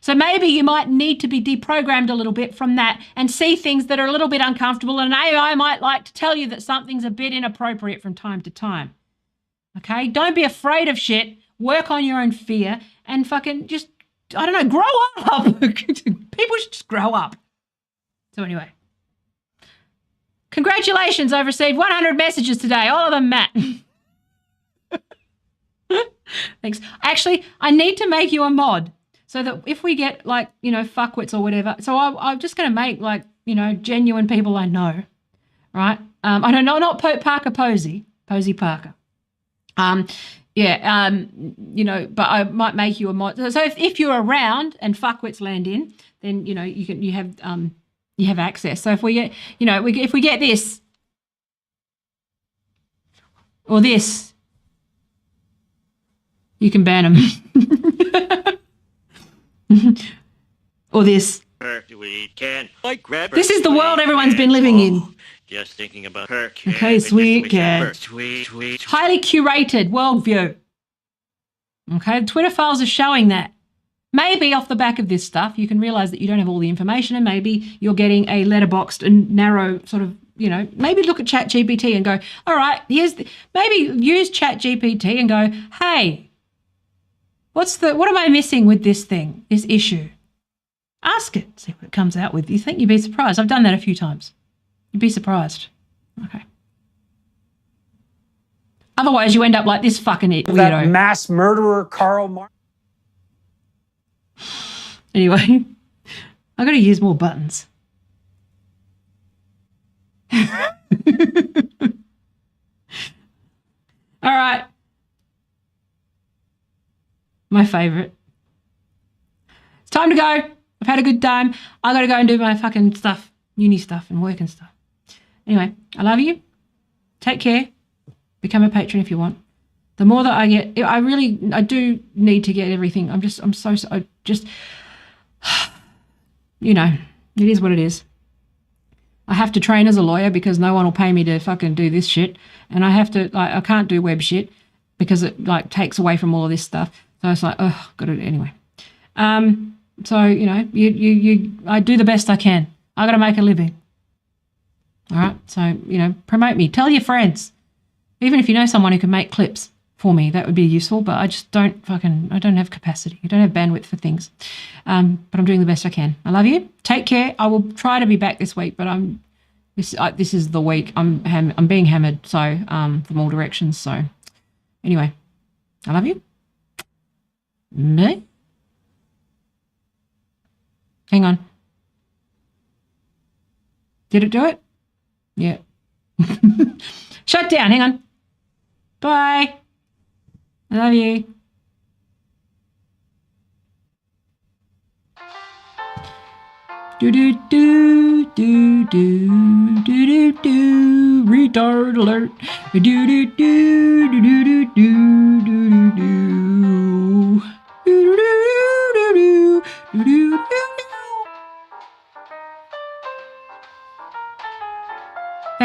So maybe you might need to be deprogrammed a little bit from that and see things that are a little bit uncomfortable, and AI might like to tell you that something's a bit inappropriate from time to time. Okay? Don't be afraid of shit. Work on your own fear and fucking just, I don't know, grow up. People should just grow up. So anyway, congratulations. I've received 100 messages today, all of them Matt. Thanks. Actually, I need to make you a mod so that if we get, like, you know, fuckwits or whatever, so I'm just going to make, like, you know, genuine people I know, right? I don't know, not Parker Posey Parker. Yeah, you know, but I might make you a mod. So if you're around and fuckwits land in, then, you know, you have access. So if we get, you know, if we get this or this, you can ban them. Or this. This is the world everyone's been living in. Just thinking about her. Okay, sweet cat. Sweet. Highly curated worldview. Okay, the Twitter files are showing that. Maybe off the back of this stuff, you can realize that you don't have all the information, and maybe you're getting a letterboxed and narrow sort of, you know, maybe look at ChatGPT and go, all right, maybe use ChatGPT and go, hey, what am I missing with this thing, this issue? Ask it, see what it comes out with. You think you'd be surprised. I've done that a few times. You'd be surprised. Okay. Otherwise, you end up like this fucking weirdo. That mass murderer, Karl Marx. Anyway, I've got to use more buttons. All right. My favourite. It's time to go. I've had a good time. I got to go and do my fucking stuff, uni stuff and work and stuff. Anyway, I love you. Take care. Become a patron if you want. The more that I get, I do need to get everything. I'm so, you know, it is what it is. I have to train as a lawyer because no one will pay me to fucking do this shit. And I have to, like, I can't do web shit because it, like, takes away from all of this stuff. So it's like, oh, got to do it anyway. So, you know, I do the best I can. I got to make a living. All right. So, you know, promote me. Tell your friends. Even if you know someone who can make clips for me, that would be useful. But I just don't have capacity. I don't have bandwidth for things. But I'm doing the best I can. I love you. Take care. I will try to be back this week, but this is the week I'm being hammered. So, from all directions. So anyway, I love you. Me? Hang on. Did it do it? Yeah. Shut down. Hang on. Bye. I love you. Do do do do do do do do retard alert. Do do do do do do do do do do do do do do do do do.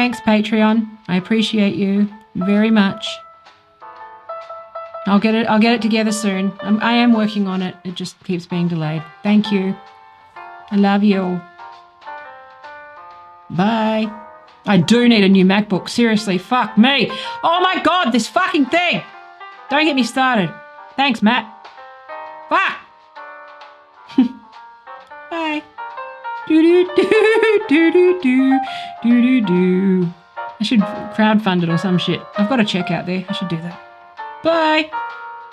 Thanks, Patreon. I appreciate you very much. I'll get it together soon. I am working on it. It just keeps being delayed. Thank you. I love you all. Bye. I do need a new MacBook. Seriously, fuck me. Oh my God, this fucking thing. Don't get me started. Thanks, Matt. Fuck. Bye. Do. I should crowdfund it or some shit. I've got a check out there. I should do that. Bye.